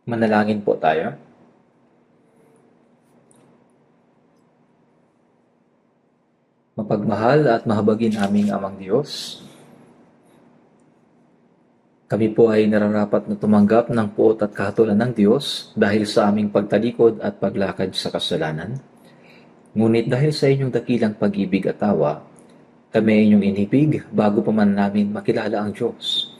Manalangin po tayo. Mapagmahal at mahabagin aming Amang Diyos, kami po ay nararapat na tumanggap ng puot at kahatulan ng Diyos dahil sa aming pagtalikod at paglakad sa kasalanan. Ngunit dahil sa inyong dakilang pag-ibig at tawa, kami ay inyong inibig bago pa man namin makilala ang Diyos.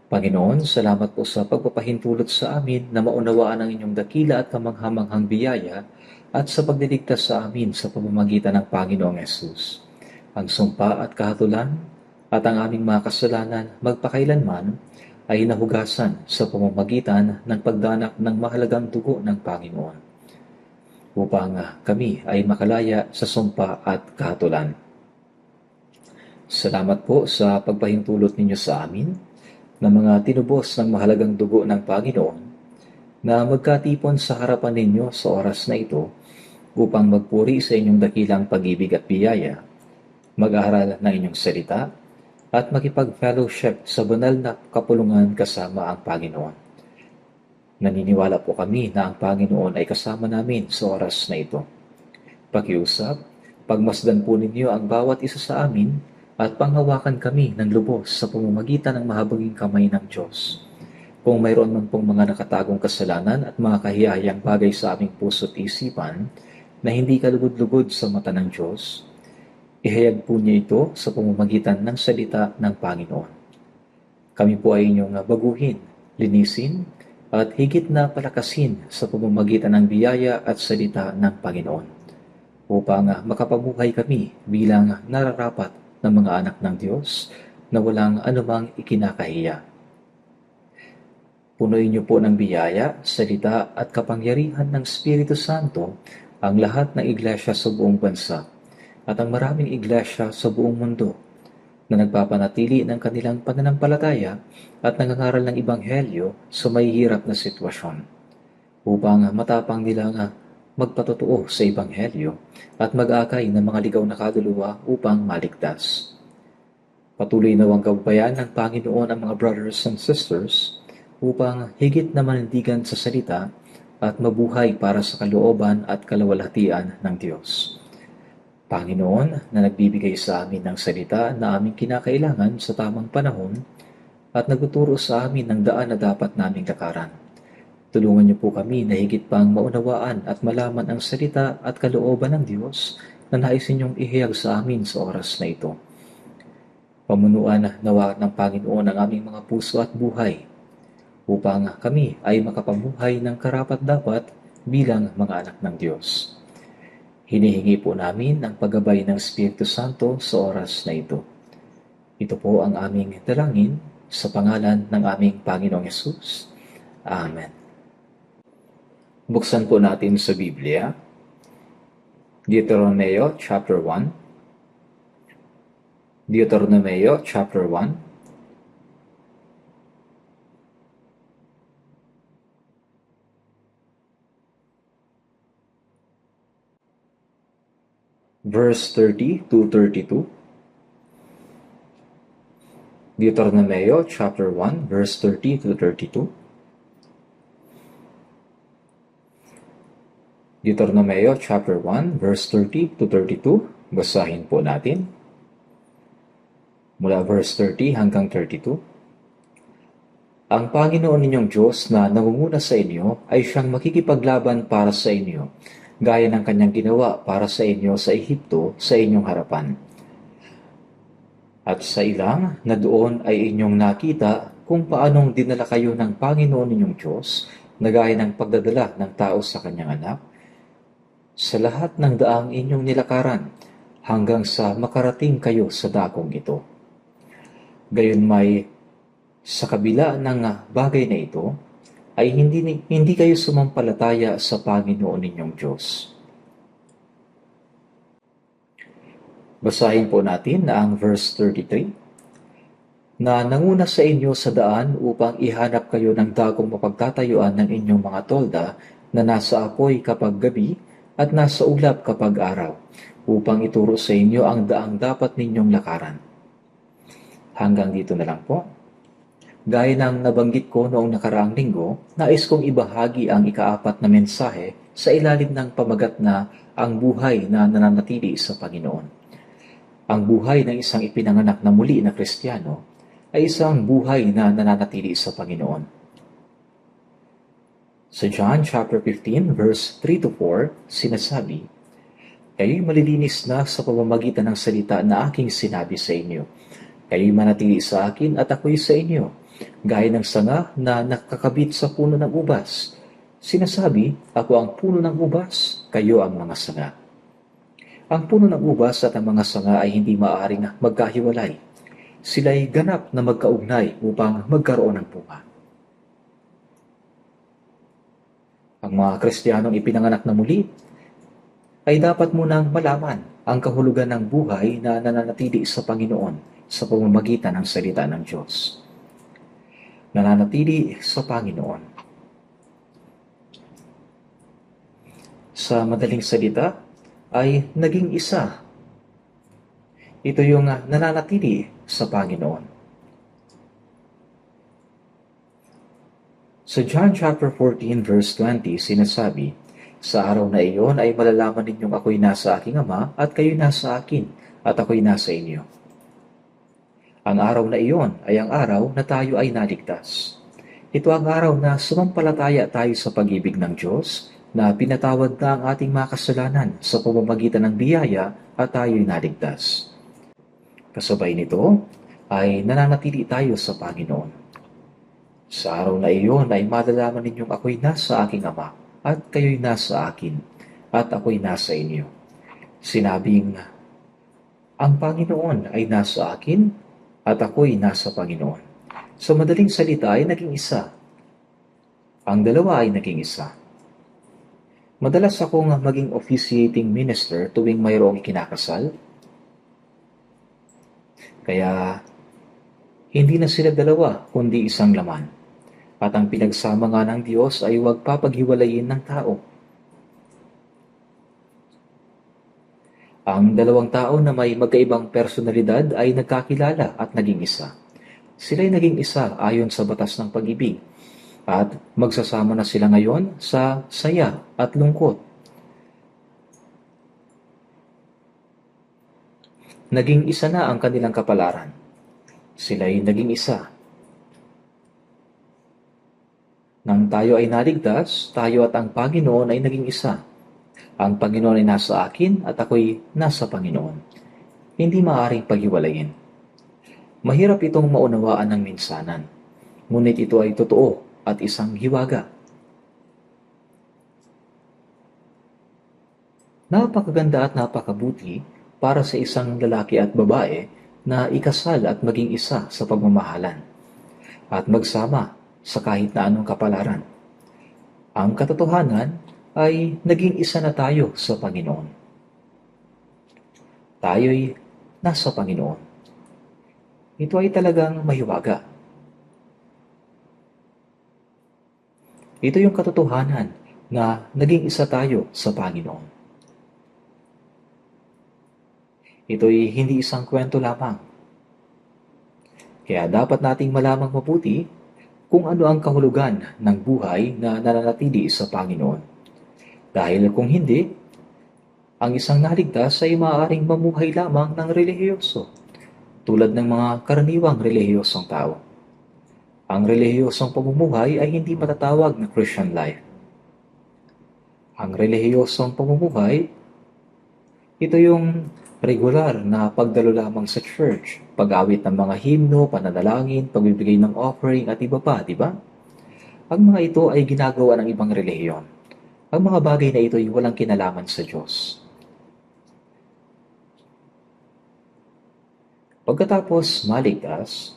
Panginoon, salamat po sa pagpapahintulot sa amin na maunawaan ang inyong dakila at kamanghamanghang biyaya at sa pagdiligtas sa amin sa pamamagitan ng Panginoong Yesus. Ang sumpa at kahatulan at ang aming mga kasalanan magpakailanman ay nahugasan sa pamamagitan ng pagdanak ng mahalagang dugo ng Panginoon upang kami ay makalaya sa sumpa at kahatulan. Salamat po sa pagpahintulot ninyo sa amin na mga tinubos ng mahalagang dugo ng Panginoon na magkatipon sa harapan ninyo sa oras na ito upang magpuri sa inyong dakilang pag-ibig at biyaya, mag-aaral ng inyong salita, at makipag-fellowship sa banal na kapulungan kasama ang Panginoon. Naniniwala po kami na ang Panginoon ay kasama namin sa oras na ito. Pakiusap, pagmasdan po ninyo ang bawat isa sa amin at panghawakan kami ng lubos sa pamamagitan ng mahabaging kamay ng Diyos. Kung mayroon man pong mga nakatagong kasalanan at mga kahiyahiyang bagay sa aming puso't isipan na hindi kalugod-lugod sa mata ng Diyos, ihayag po niya ito sa pamamagitan ng salita ng Panginoon. Kami po ay inyong baguhin, linisin, at higit na palakasin sa pamamagitan ng biyaya at salita ng Panginoon upang makapabuhay kami bilang nararapat ng mga anak ng Diyos na walang anumang ikinakahiya. Punuin niyo po ng biyaya, salita at kapangyarihan ng Espiritu Santo ang lahat ng iglesia sa buong bansa at ang maraming iglesia sa buong mundo na nagpapanatili ng kanilang pananampalataya at nangangaral ng Ebanghelyo sa may hirap na sitwasyon upang matapang nilang magpatotoo sa Ebanghelyo at mag-akay ng mga ligaw na kaluluwa upang maligtas. Patuloy nawang gabayan ng Panginoon ang mga brothers and sisters upang higit na manindigan sa salita at mabuhay para sa kalooban at kalawalhatian ng Diyos. Panginoon na nagbibigay sa amin ng salita na aming kinakailangan sa tamang panahon at nagtuturo sa amin ng daan na dapat naming lakaran. Tulungan niyo po kami na higit pang maunawaan at malaman ang salita at kalooban ng Diyos na nais ninyong ihayag sa amin sa oras na ito. Pamunuan nawa ng Panginoon ang aming mga puso at buhay upang kami ay makapamuhay ng karapat-dapat bilang mga anak ng Diyos. Hinihingi po namin ang paggabay ng Espiritu Santo sa oras na ito. Ito po ang aming dalangin sa pangalan ng aming Panginoong Yesus. Amen. Buksan po natin sa Biblia, Deuteronomio chapter 1. Deuteronomio chapter 1. Verse 30 to 32. Deuteronomio chapter 1, verse 30 to 32. Deuteronomio chapter 1, verse 30 to 32. Basahin po natin. Mula verse 30 hanggang 32. Ang Panginoon ninyong Diyos na nangunguna sa inyo ay siyang makikipaglaban para sa inyo, gaya ng kanyang ginawa para sa inyo sa Ehipto sa inyong harapan. At sa ilang na doon ay inyong nakita kung paanong dinala kayo ng Panginoon ninyong Diyos na gaya ng pagdadala ng tao sa kanyang anak, sa lahat ng daang inyong nilakaran hanggang sa makarating kayo sa dakong ito. Gayon may sa kabila ng bagay na ito, ay hindi kayo sumampalataya sa Panginoon ninyong Diyos. Basahin po natin ang verse 33. Na nanguna sa inyo sa daan upang ihanap kayo ng dagong mapagtatayuan ng inyong mga tolda na nasa apoy kapag gabi at nasa ulap kapag araw, upang ituro sa inyo ang daang dapat ninyong lakaran. Hanggang dito na lang po. Gaya ng nabanggit ko noong nakaraang linggo, nais kong ibahagi ang ikaapat na mensahe sa ilalim ng pamagat na ang buhay na nananatili sa Panginoon. Ang buhay ng isang ipinanganak na muli na Kristiyano ay isang buhay na nananatili sa Panginoon. Sa John chapter 15 verse 3 to 4, sinasabi, "Kayo'y malilinis na sa pamamagitan ng salita na aking sinabi sa inyo. Kayo'y manatili sa akin at ako'y sa inyo. Gaya ng sanga na nakakabit sa puno ng ubas. Sinasabi, ako ang puno ng ubas, kayo ang mga sanga. Ang puno ng ubas at ang mga sanga ay hindi maaaring magkahiwalay. Sila'y ganap na magkaugnay upang magkaroon ng bunga." Ang mga Kristiyanong ipinanganak na muli ay dapat munang malaman ang kahulugan ng buhay na nananatili sa Panginoon sa pamamagitan ng salita ng Diyos. Nananatili sa Panginoon. Sa madaling salita, ay naging isa. Ito yung nananatili sa Panginoon. Sa John chapter 14 verse 20, sinasabi, "Sa araw na iyon ay malalaman ninyong ako'y nasa aking Ama at kayo'y nasa akin at ako'y nasa inyo." Ang araw na iyon ay ang araw na tayo ay naligtas. Ito ang araw na sumampalataya tayo sa pag-ibig ng Diyos na pinatawad na ang ating mga kasalanan sa pamamagitan ng biyaya at tayo'y naligtas. Kasabay nito ay nananatili tayo sa Panginoon. Sa araw na iyon ay malalaman ninyong ako'y nasa aking Ama at kayo'y nasa akin at ako'y nasa inyo. Sinabing, ang Panginoon ay nasa akin at ako'y nasa Panginoon. Sa madaling salita ay naging isa. Ang dalawa ay naging isa. Madalas akong maging officiating minister tuwing mayroong ikinakasal. Kaya, hindi na sila dalawa kundi isang laman. At ang pinagsama nga ng Diyos ay huwag papaghiwalayin ng tao. Ang dalawang tao na may magkaibang personalidad ay nagkakilala at naging isa. Sila'y naging isa ayon sa batas ng pag-ibig at magsasama na sila ngayon sa saya at lungkot. Naging isa na ang kanilang kapalaran. Sila'y naging isa. Nang tayo ay naligtas, tayo at ang Panginoon ay naging isa. Ang Panginoon ay nasa akin at ako'y nasa Panginoon. Hindi maaaring paghiwalayin. Mahirap itong maunawaan ng minsanan, ngunit ito ay totoo at isang hiwaga. Napakaganda at napakabuti para sa isang lalaki at babae na ikasal at maging isa sa pagmamahalan at magsama sa kahit na anong kapalaran. Ang katotohanan ay naging isa na tayo sa Panginoon. Tayo'y nasa Panginoon. Ito ay talagang mahiwaga. Ito yung katotohanan na naging isa tayo sa Panginoon. Ito'y hindi isang kwento lamang. Kaya dapat nating malamang mabuti kung ano ang kahulugan ng buhay na nananatili sa Panginoon. Dahil kung hindi, ang isang naligtas ay maaaring mamuhay lamang ng relihiyoso, tulad ng mga karaniwang relihiyosong tao. Ang relihiyosong pamumuhay ay hindi matatawag na Christian life. Ang relihiyosong pamumuhay, ito yung regular na pagdalo lamang sa church, pag-awit ng mga himno, pananalangin, pagbibigay ng offering at iba pa, di ba? Ang mga ito ay ginagawa ng ibang relihiyon. Ang mga bagay na ito ay walang kinalaman sa Diyos. Pagkatapos maligtas,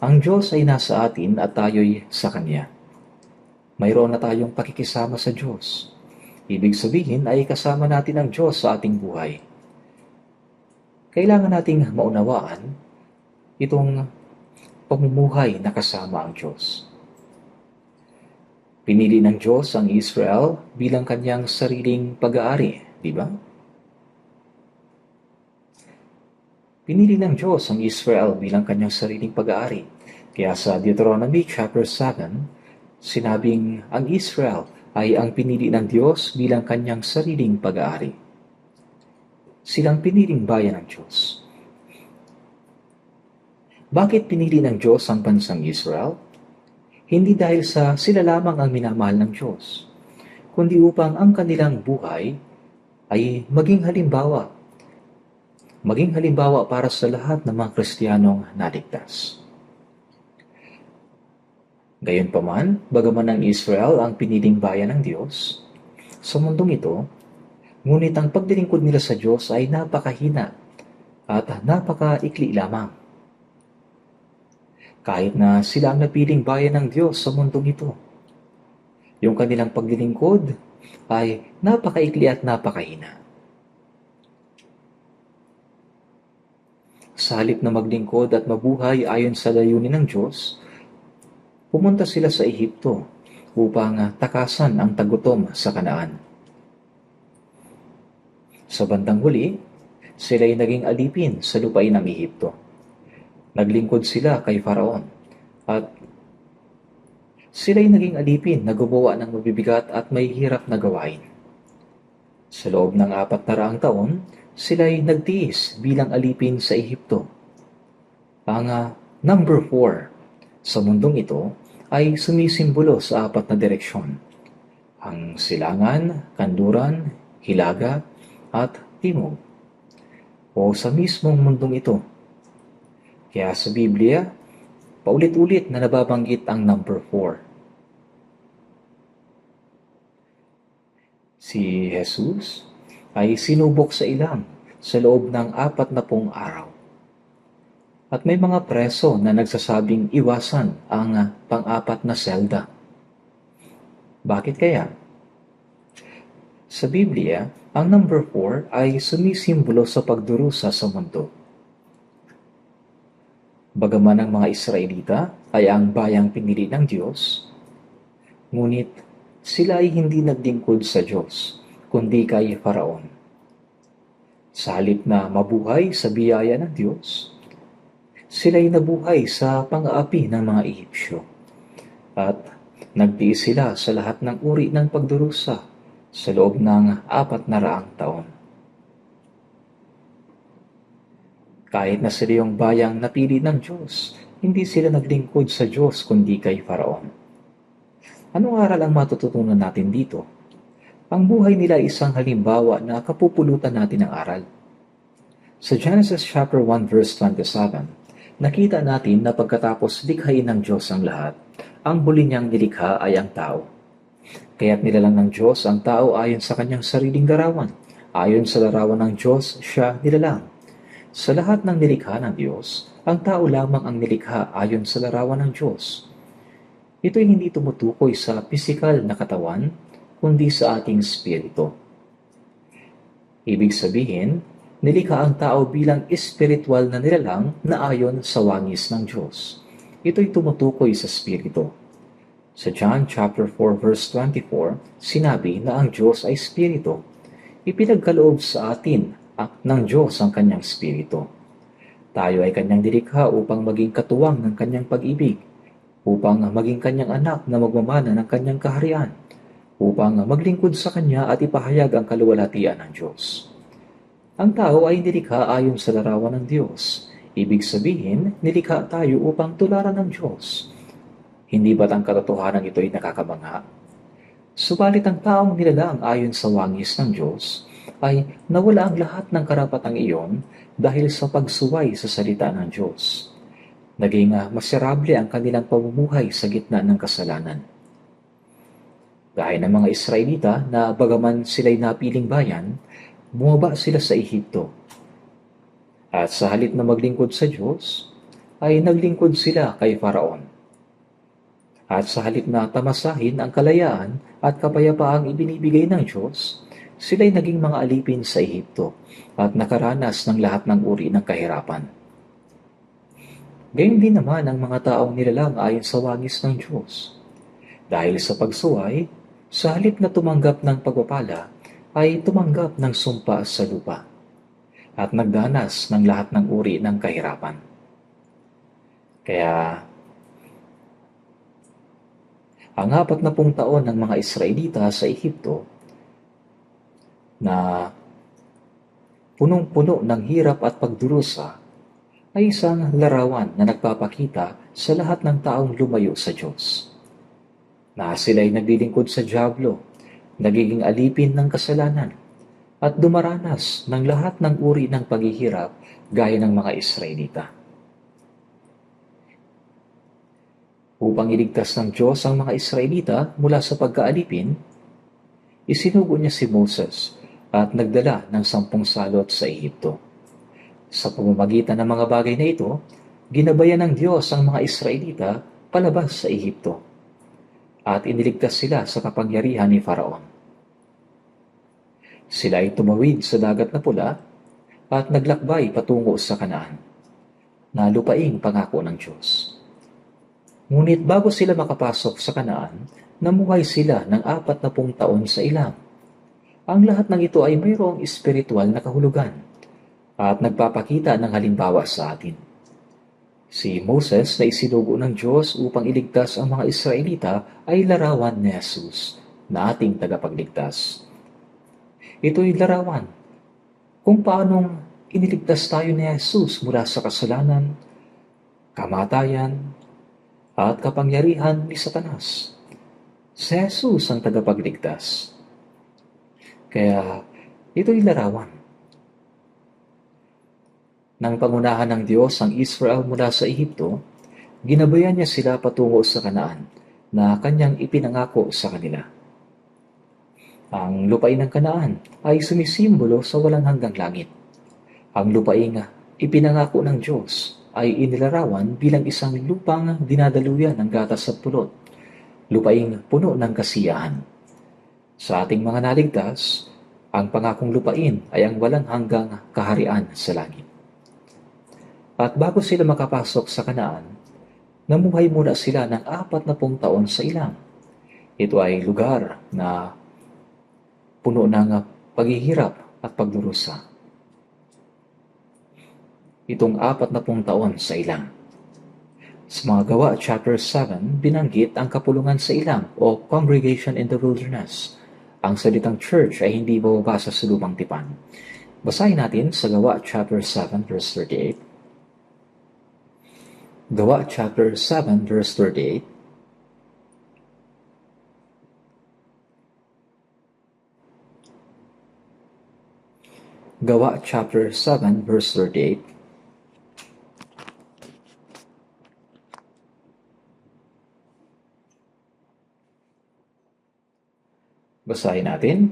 ang Diyos ay nasa atin at tayo'y sa Kanya. Mayroon na tayong pakikisama sa Diyos. Ibig sabihin ay kasama natin ang Diyos sa ating buhay. Kailangan nating maunawaan itong pamumuhay na kasama ang Diyos. Pinili ng Diyos ang Israel bilang kanyang sariling pag-aari, di ba? Pinili ng Diyos ang Israel bilang kanyang sariling pag-aari. Kaya sa Deuteronomy chapter 7, sinabing ang Israel ay ang pinili ng Diyos bilang kanyang sariling pag-aari. Silang piniling bayan ng Diyos. Bakit pinili ng Diyos ang bansang Israel? Hindi dahil sa sila lamang ang minamahal ng Diyos, kundi upang ang kanilang buhay ay maging halimbawa para sa lahat ng mga Kristiyanong naligtas. Gayunpaman, bagaman ang Israel ang piniling bayan ng Diyos, sa mundong ito, ngunit ang paglilingkod nila sa Diyos ay napakahina at napakaikli lamang. Kahit na sila ang napiling bayan ng Diyos sa mundong ito, yung kanilang paglilingkod ay napakaikli at napakahina. Sa halip na maglingkod at mabuhay ayon sa layunin ng Diyos, pumunta sila sa Ehipto upang takasan ang tagutom sa Kanaan. Sa bandang huli, sila ay naging alipin sa lupain ng Ehipto. Naglingkod sila kay Faraon at sila ay naging alipin na gumawa ng mabibigat at may hirap na gawain. Sa loob ng 400 taon, sila ay nagtiis bilang alipin sa Ehipto. Ang number 4 sa mundong ito ay sumisimbolo sa 4 na direksyon: ang silangan, kanluran, hilaga, at timog, o sa mismong mundong ito. Kaya sa Biblia, paulit-ulit na nababanggit ang number 4. Si Jesus ay sinubok sa ilang sa loob ng 40 araw. At may mga preso na nagsasabing iwasan ang pang-4 na selda. Bakit kaya? Sa Biblia, ang number 4 ay sumisimbolo sa pagdurusa sa mundo. Bagaman ang mga Israelita ay ang bayang pinili ng Diyos, ngunit sila ay hindi naglingkod sa Diyos, kundi kay Faraon. Sa halip na mabuhay sa biyaya ng Diyos, sila ay nabuhay sa pang-aapi ng mga Ehipsyo, at nagtiis sila sa lahat ng uri ng pagdurusa sa loob ng 400 taon. Kahit na sila yung bayang napili ng Diyos, hindi sila naglingkod sa Diyos kundi kay Faraon. Anong aral ang matututunan natin dito? Ang buhay nila ay isang halimbawa na kapupulutan natin ng aral. Sa Genesis chapter 1 verse 27, nakita natin na pagkatapos likhain ng Diyos ang lahat, ang huli niyang nilikha ay ang tao. Kaya't nilalang ng Diyos ang tao ayon sa kanyang sariling larawan. Ayon sa larawan ng Diyos, siya nilalang. Sa lahat ng nilikha ng Diyos, ang tao lamang ang nilikha ayon sa larawan ng Diyos. Ito'y hindi tumutukoy sa pisikal na katawan, kundi sa ating spirito. Ibig sabihin, nilikha ang tao bilang espiritual na nilalang na ayon sa wangis ng Diyos. Ito'y tumutukoy sa spirito. Sa John chapter 4 verse 24, sinabi na ang Diyos ay spirito. Ipinagkaloob sa atin ng Diyos ang kanyang spirito. Tayo ay kanyang nilikha upang maging katuwang ng kanyang pag-ibig, upang maging kanyang anak na magmamana ng kanyang kaharian, upang maglingkod sa kanya at ipahayag ang kaluwalhatian ng Diyos. Ang tao ay nilikha ayon sa larawan ng Diyos. Ibig sabihin, nilikha tayo upang tularan ng Diyos. Hindi ba't ang katotohanan ito ay nakakabangha? Subalit ang taong nilalang ayon sa wangis ng Diyos ay nawala ang lahat ng karapatang iyon dahil sa pagsuway sa salita ng Diyos. Naging miserable ang kanilang pamumuhay sa gitna ng kasalanan. Gaya ng mga Israelita na bagaman sila'y napiling bayan, bumaba sila sa Ehipto. At sa halip na maglingkod sa Diyos, ay naglingkod sila kay Faraon. At sa halip na tamasahin ang kalayaan at kapayapaang ibinibigay ng Diyos, sila'y naging mga alipin sa Ehipto at nakaranas ng lahat ng uri ng kahirapan. Gayun din naman ang mga taong nilalang ayon sa wangis ng Diyos. Dahil sa pagsuway, sa halip na tumanggap ng pagpapala, ay tumanggap ng sumpa sa lupa at nagdanas ng lahat ng uri ng kahirapan. Kaya, Ang 40 taon ng mga Israelita sa Ehipto na punong-puno ng hirap at pagdurusa ay isang larawan na nagpapakita sa lahat ng taong lumayo sa Diyos, na sila'y naglilingkod sa dyablo, nagiging alipin ng kasalanan, at dumaranas ng lahat ng uri ng paghihirap gaya ng mga Israelita. Upang iligtas ng Diyos ang mga Israelita mula sa pagkaalipin, isinugo niya si Moses at nagdala ng 10 salot sa Ehipto. Sa pamamagitan ng mga bagay na ito, ginabayan ng Diyos ang mga Israelita palabas sa Ehipto at iniligtas sila sa kapangyarihan ni Faraon. Sila ay tumawid sa dagat na pula at naglakbay patungo sa Kanaan, na lupaing pangako ng Diyos. Ngunit bago sila makapasok sa Kanaan, namuhay sila ng 40 taon sa ilang. Ang lahat ng ito ay mayroong espiritual na kahulugan at nagpapakita ng halimbawa sa atin. Si Moses na isinugo ng Diyos upang iligtas ang mga Israelita ay larawan ni Jesus na ating tagapagligtas. Ito'y larawan kung paanong iniligtas tayo ni Jesus mula sa kasalanan, kamatayan, at kapangyarihan ni Satanas. Si Jesus ang tagapagligtas. Kaya ito'y larawan. Nang pangunahan ng Diyos ang Israel mula sa Ehipto, ginabayan niya sila patungo sa Kanaan na kanyang ipinangako sa kanila. Ang lupain ng Kanaan ay sumisimbolo sa walang hanggang langit. Ang lupaing ipinangako ng Diyos ay inilarawan bilang isang lupang dinadaluyan ng gatas at pulot, lupaing puno ng kasiyahan. Sa ating mga naligtas, ang pangakong lupain ay ang walang hanggang kaharian sa langit. At bago sila makapasok sa Kanaan, namuhay muna sila ng 40 taon sa ilang. Ito ay lugar na puno ng paghihirap at pagdurusa. Itong 40 taon sa ilang. Sa mga Gawa, chapter 7, binanggit ang kapulungan sa ilang o congregation in the wilderness. Ang salitang church ay hindi mababasa sa lumang tipan. Basahin natin sa Gawa, chapter 7, verse 38. Gawa, chapter 7, verse 38. Gawa, chapter 7, verse 38. Basahin natin.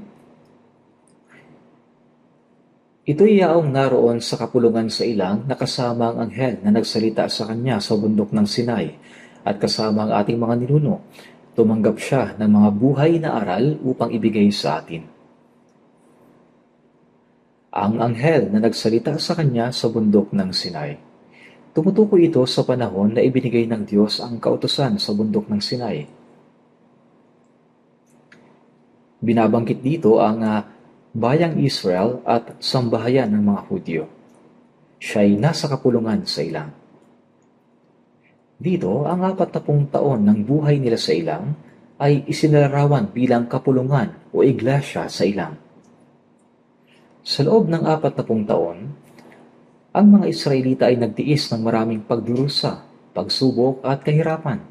Ito'y yaong naroon sa kapulungan sa ilang na kasama ang anghel na nagsalita sa kanya sa bundok ng Sinai at kasama ang ating mga ninuno. Tumanggap siya ng mga buhay na aral upang ibigay sa atin. Ang anghel na nagsalita sa kanya sa bundok ng Sinai. Tumutukoy ito sa panahon na ibinigay ng Diyos ang kautusan sa bundok ng Sinai. Binabanggit dito ang bayang Israel at sambahayan ng mga Hudyo. Siya ay nasa kapulungan sa ilang. Dito, ang 40 taon ng buhay nila sa ilang ay isinalarawan bilang kapulungan o iglesia sa ilang. Sa loob ng 40 taon, ang mga Israelita ay nagtiis ng maraming pagdurusa, pagsubok at kahirapan.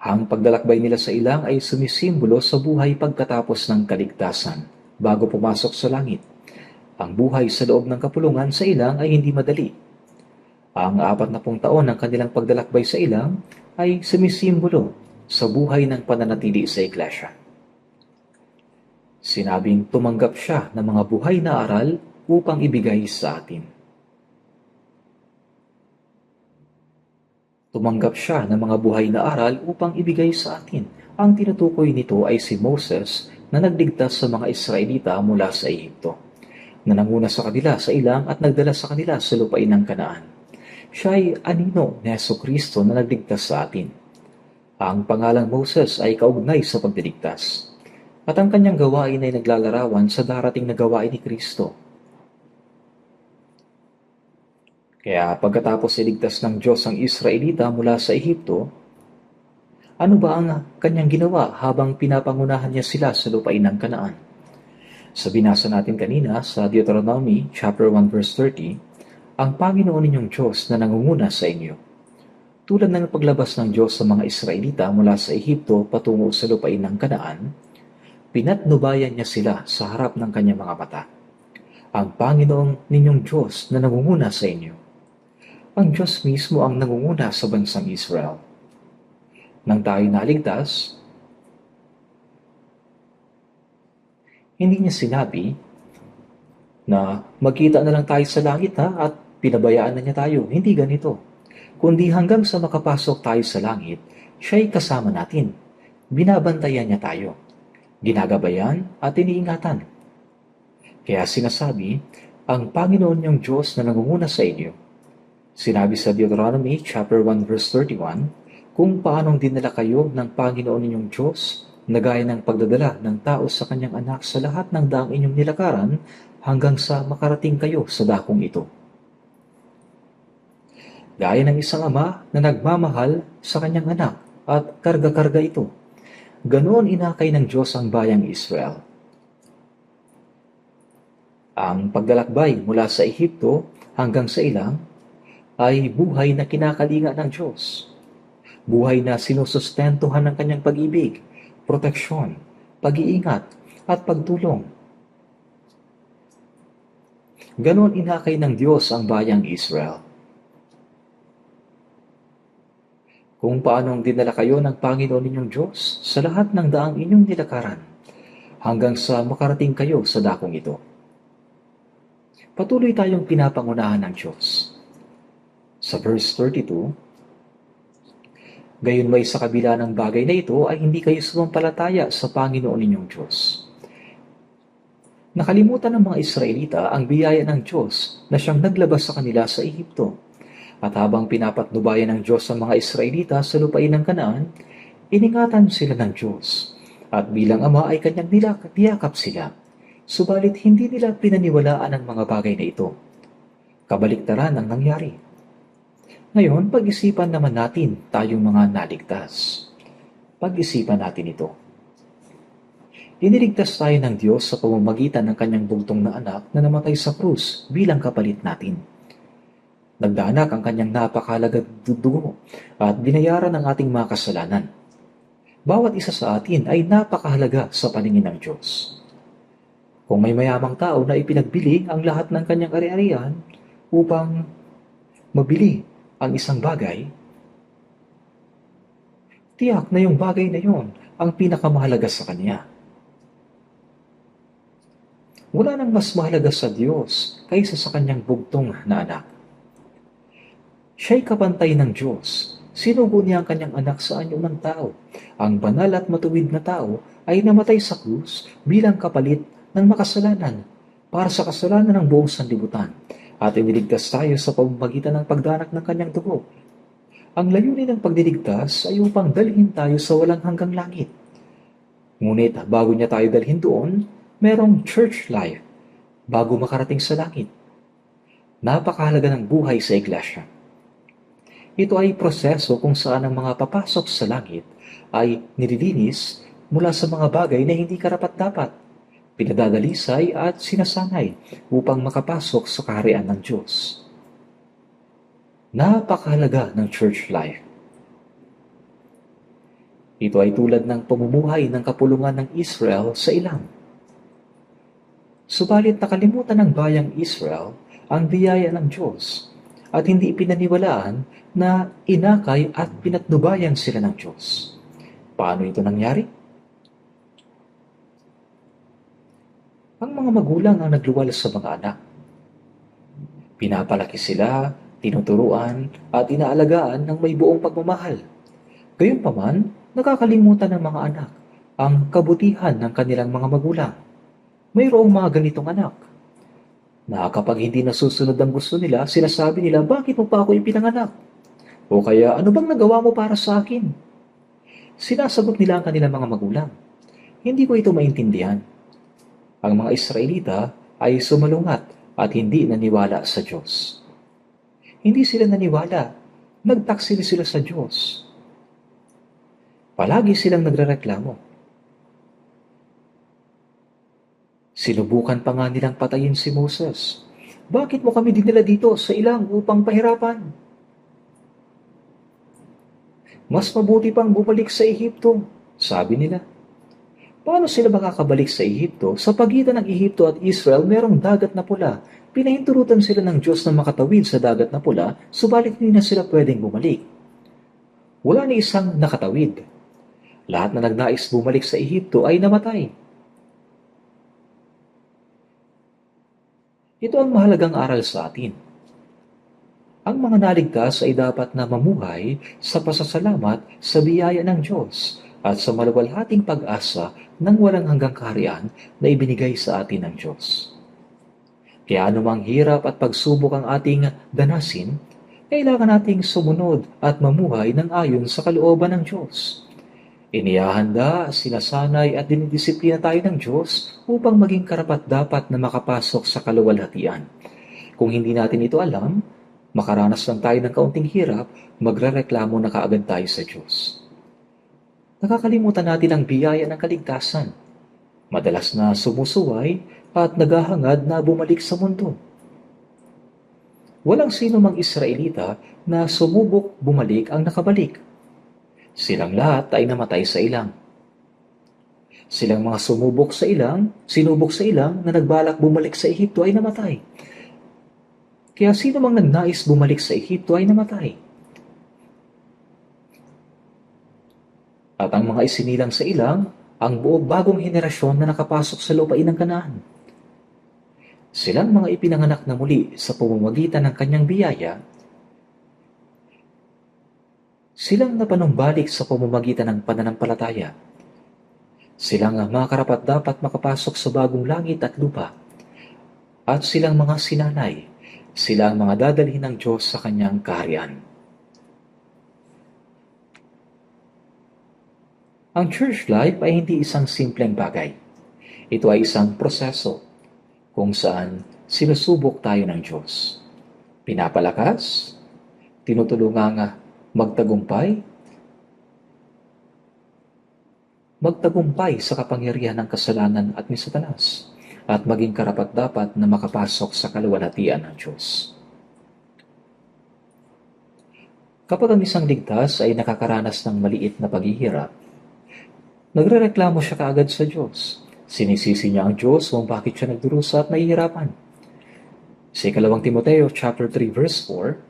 Ang paglalakbay nila sa ilang ay sumisimbolo sa buhay pagkatapos ng kaligtasan, bago pumasok sa langit. Ang buhay sa loob ng kapulungan sa ilang ay hindi madali. Ang 40 taon ng kanilang paglalakbay sa ilang ay sumisimbolo sa buhay ng pananatili sa iglesia. Sinabing tumanggap siya ng mga buhay na aral upang ibigay sa atin. Tumanggap siya ng mga buhay na aral upang ibigay sa atin. Ang tinutukoy nito ay si Moses na nagligtas sa mga Israelita mula sa Ehipto, na nanguna sa kanila sa ilang at nagdala sa kanila sa lupain ng Kanaan. Siya ay anino ni Jesucristo na nagligtas sa atin. Ang pangalang Moses ay kaugnay sa pagdiligtas, at ang kanyang gawain ay naglalarawan sa darating na gawain ni Kristo. Kaya pagkatapos iligtas ng Diyos ang Israelita mula sa Ehipto, Ano ba ang kanyang ginawa habang pinapangunahan niya sila sa lupain ng Kanaan? Sa binasa natin kanina sa Deuteronomy chapter 1 verse 30, ang Panginoon ninyong Diyos na nangunguna sa inyo. Tulad ng paglabas ng Diyos sa mga Israelita mula sa Ehipto patungo sa lupain ng Kanaan, pinatnubayan niya sila sa harap ng kanyang mga mata. Ang Panginoong ninyong Diyos na nangunguna sa inyo. Ang Diyos mismo ang nangunguna sa bansang Israel. Nang tayo naligtas, hindi niya sinabi na magkita na lang tayo sa langit at pinabayaan na niya tayo. Hindi ganito. Kundi hanggang sa makapasok tayo sa langit, siya'y kasama natin. Binabantayan niya tayo. Ginagabayan at iniingatan. Kaya sinasabi, ang Panginoon niyong Diyos na nangunguna sa inyo. Sinabi sa Deuteronomy chapter 1 verse 31, kung paanong dinala kayo ng Panginoon ninyong Diyos na gaya ng pagdadala ng tao sa kanyang anak sa lahat ng daang inyong nilakaran hanggang sa makarating kayo sa dakong ito. Gaya ng isang ama na nagmamahal sa kanyang anak at karga-karga ito, ganoon inakay ng Diyos ang bayang Israel. Ang paglalakbay mula sa Ehipto hanggang sa ilang ay buhay na kinakalinga ng Diyos. Buhay na sinusustentuhan ng kanyang pag-ibig, proteksyon, pag-iingat, at pagtulong. Ganon inakay ng Diyos ang bayang Israel. Kung paanong dinala kayo ng Panginoon ninyong Diyos sa lahat ng daang inyong nilakaran hanggang sa makarating kayo sa dakong ito. Patuloy tayong pinapangunahan ng Diyos. Sa verse 32, gayon may sa kabila ng bagay na ito ay hindi kayo sumampalataya sa Panginoon ninyong Diyos. Nakalimutan ng mga Israelita ang biyaya ng Diyos na siyang naglabas sa kanila sa Ehipto. At habang pinapatnubayan ng Diyos ang mga Israelita sa lupain ng Kanaan, iningatan sila ng Diyos. At bilang ama ay kanyang niyakap sila. Subalit hindi nila pinaniwalaan ang mga bagay na ito. Kabaliktaran ang nangyari. Ngayon, pag-isipan naman natin tayong mga naligtas. Pag-isipan natin ito. Iniligtas tayo ng Diyos sa pamamagitan ng kanyang bugtong na anak na namatay sa krus bilang kapalit natin. Nagdaanak ang kanyang napakahalagang dugo at binayaran ang ating mga kasalanan. Bawat isa sa atin ay napakahalaga sa paningin ng Diyos. Kung may mayamang tao na ipinagbili ang lahat ng kanyang ari-arian upang mabili ang isang bagay, tiyak na yung bagay na yon ang pinakamahalaga sa kanya. Wala nang mas mahalaga sa Diyos kaysa sa kanyang bugtong na anak. Siya'y kapantay ng Diyos. Sinugo niya ang kanyang anak sa anyo ng tao. Ang banal at matuwid na tao ay namatay sa krus bilang kapalit ng makasalanan para sa kasalanan ng buong sanlibutan at iniligtas tayo sa pamamagitan ng pagdanak ng kanyang dugo. Ang layunin ng pagliligtas ay upang dalhin tayo sa walang hanggang langit. Ngunit bago niya tayo dalhin doon, merong church life bago makarating sa langit. Napakahalaga ng buhay sa iglesia. Ito ay proseso kung saan ang mga papasok sa langit ay nililinis mula sa mga bagay na hindi karapat-dapat, pinadadalisay at sinasanay upang makapasok sa kaharian ng Diyos. Napakahalaga ng church life. Ito ay tulad ng pamumuhay ng kapulungan ng Israel sa ilang. Subalit nakalimutan ng bayang Israel ang biyaya ng Diyos at hindi pinaniwalaan na inakay at pinatnubayan sila ng Diyos. Paano ito nangyari? Ang mga magulang ang nagluwal sa mga anak. Pinapalaki sila, tinuturuan, at inaalagaan ng may buong pagmamahal. Gayunpaman, nakakalimutan ng mga anak ang kabutihan ng kanilang mga magulang. Mayroong mga ganitong anak na kapag hindi nasusunod ang gusto nila, sinasabi nila, bakit mo pa ako ipinanganak? O kaya, ano bang nagawa mo para sa akin? Sinasagot nila ang kanilang mga magulang. Hindi ko ito maintindihan. Ang mga Israelita ay sumalungat at hindi naniwala sa Diyos. Hindi sila naniwala. Nagtaksil sila sa Diyos. Palagi silang nagrereklamo. Sinubukan pa nga nilang patayin si Moses. Bakit mo kami dinala dito sa ilang upang pahirapan? Mas mabuti pang bumalik sa Ehipto, sabi nila. Paano sila makakabalik sa Ehipto? Sa pagitan ng Ehipto at Israel, merong dagat na pula. Pinahinturutan sila ng Diyos na makatawid sa dagat na pula, subalit hindi na sila pwedeng bumalik. Wala ni isang nakatawid. Lahat na nagnais bumalik sa Ehipto ay namatay. Ito ang mahalagang aral sa atin. Ang mga naligtas ay dapat na mamuhay sa pasasalamat sa biyaya ng Diyos at sa maluwalhating pag-asa ng walang hanggang kaharian na ibinigay sa atin ng Diyos. Kaya anumang hirap at pagsubok ang ating danasin, kailangan nating sumunod at mamuhay ng ayon sa kalooban ng Diyos. Inihahanda, sinasanay at dinidisiplina tayo ng Diyos upang maging karapat-dapat na makapasok sa kaluwalhatian. Kung hindi natin ito alam, makaranas lang tayo ng kaunting hirap, magrereklamo na kaagad tayo sa Diyos. Nakakalimutan natin ang biyaya ng kaligtasan. Madalas na sumusuway at naghahangad na bumalik sa mundo. Walang sino mang Israelita na sumubok bumalik ang nakabalik. Silang lahat ay namatay sa ilang. Silang mga sinubok sa ilang na nagbalak bumalik sa Ehipto ay namatay. Kaya sino mang nagnais bumalik sa Ehipto ay namatay. At ang mga isinilang sa ilang, ang buong bagong henerasyon na nakapasok sa lupain ng Kanaan. Silang mga ipinanganak na muli sa pamamagitan ng kanyang biyaya. Silang napanumbalik sa pamamagitan ng pananampalataya. Silang mga karapat-dapat makapasok sa bagong langit at lupa. At silang mga sinanay, sila ang mga dadalhin ng Diyos sa kanyang kaharian. Ang church life ay hindi isang simpleng bagay. Ito ay isang proseso kung saan sinusubok tayo ng Diyos. Pinapalakas, tinutulungang magtagumpay sa kapangyarihan ng kasalanan at ni Satanas at maging karapat-dapat na makapasok sa kaluwalhatian ng Diyos. Kapag ang isang ligtas ay nakakaranas ng maliit na paghihirap, nagrereklamo siya kaagad sa Diyos. Sinisisi niya ang Diyos kung bakit siya nagdurusa at nahihirapan. Sa 2 Timoteo chapter 3 verse 4,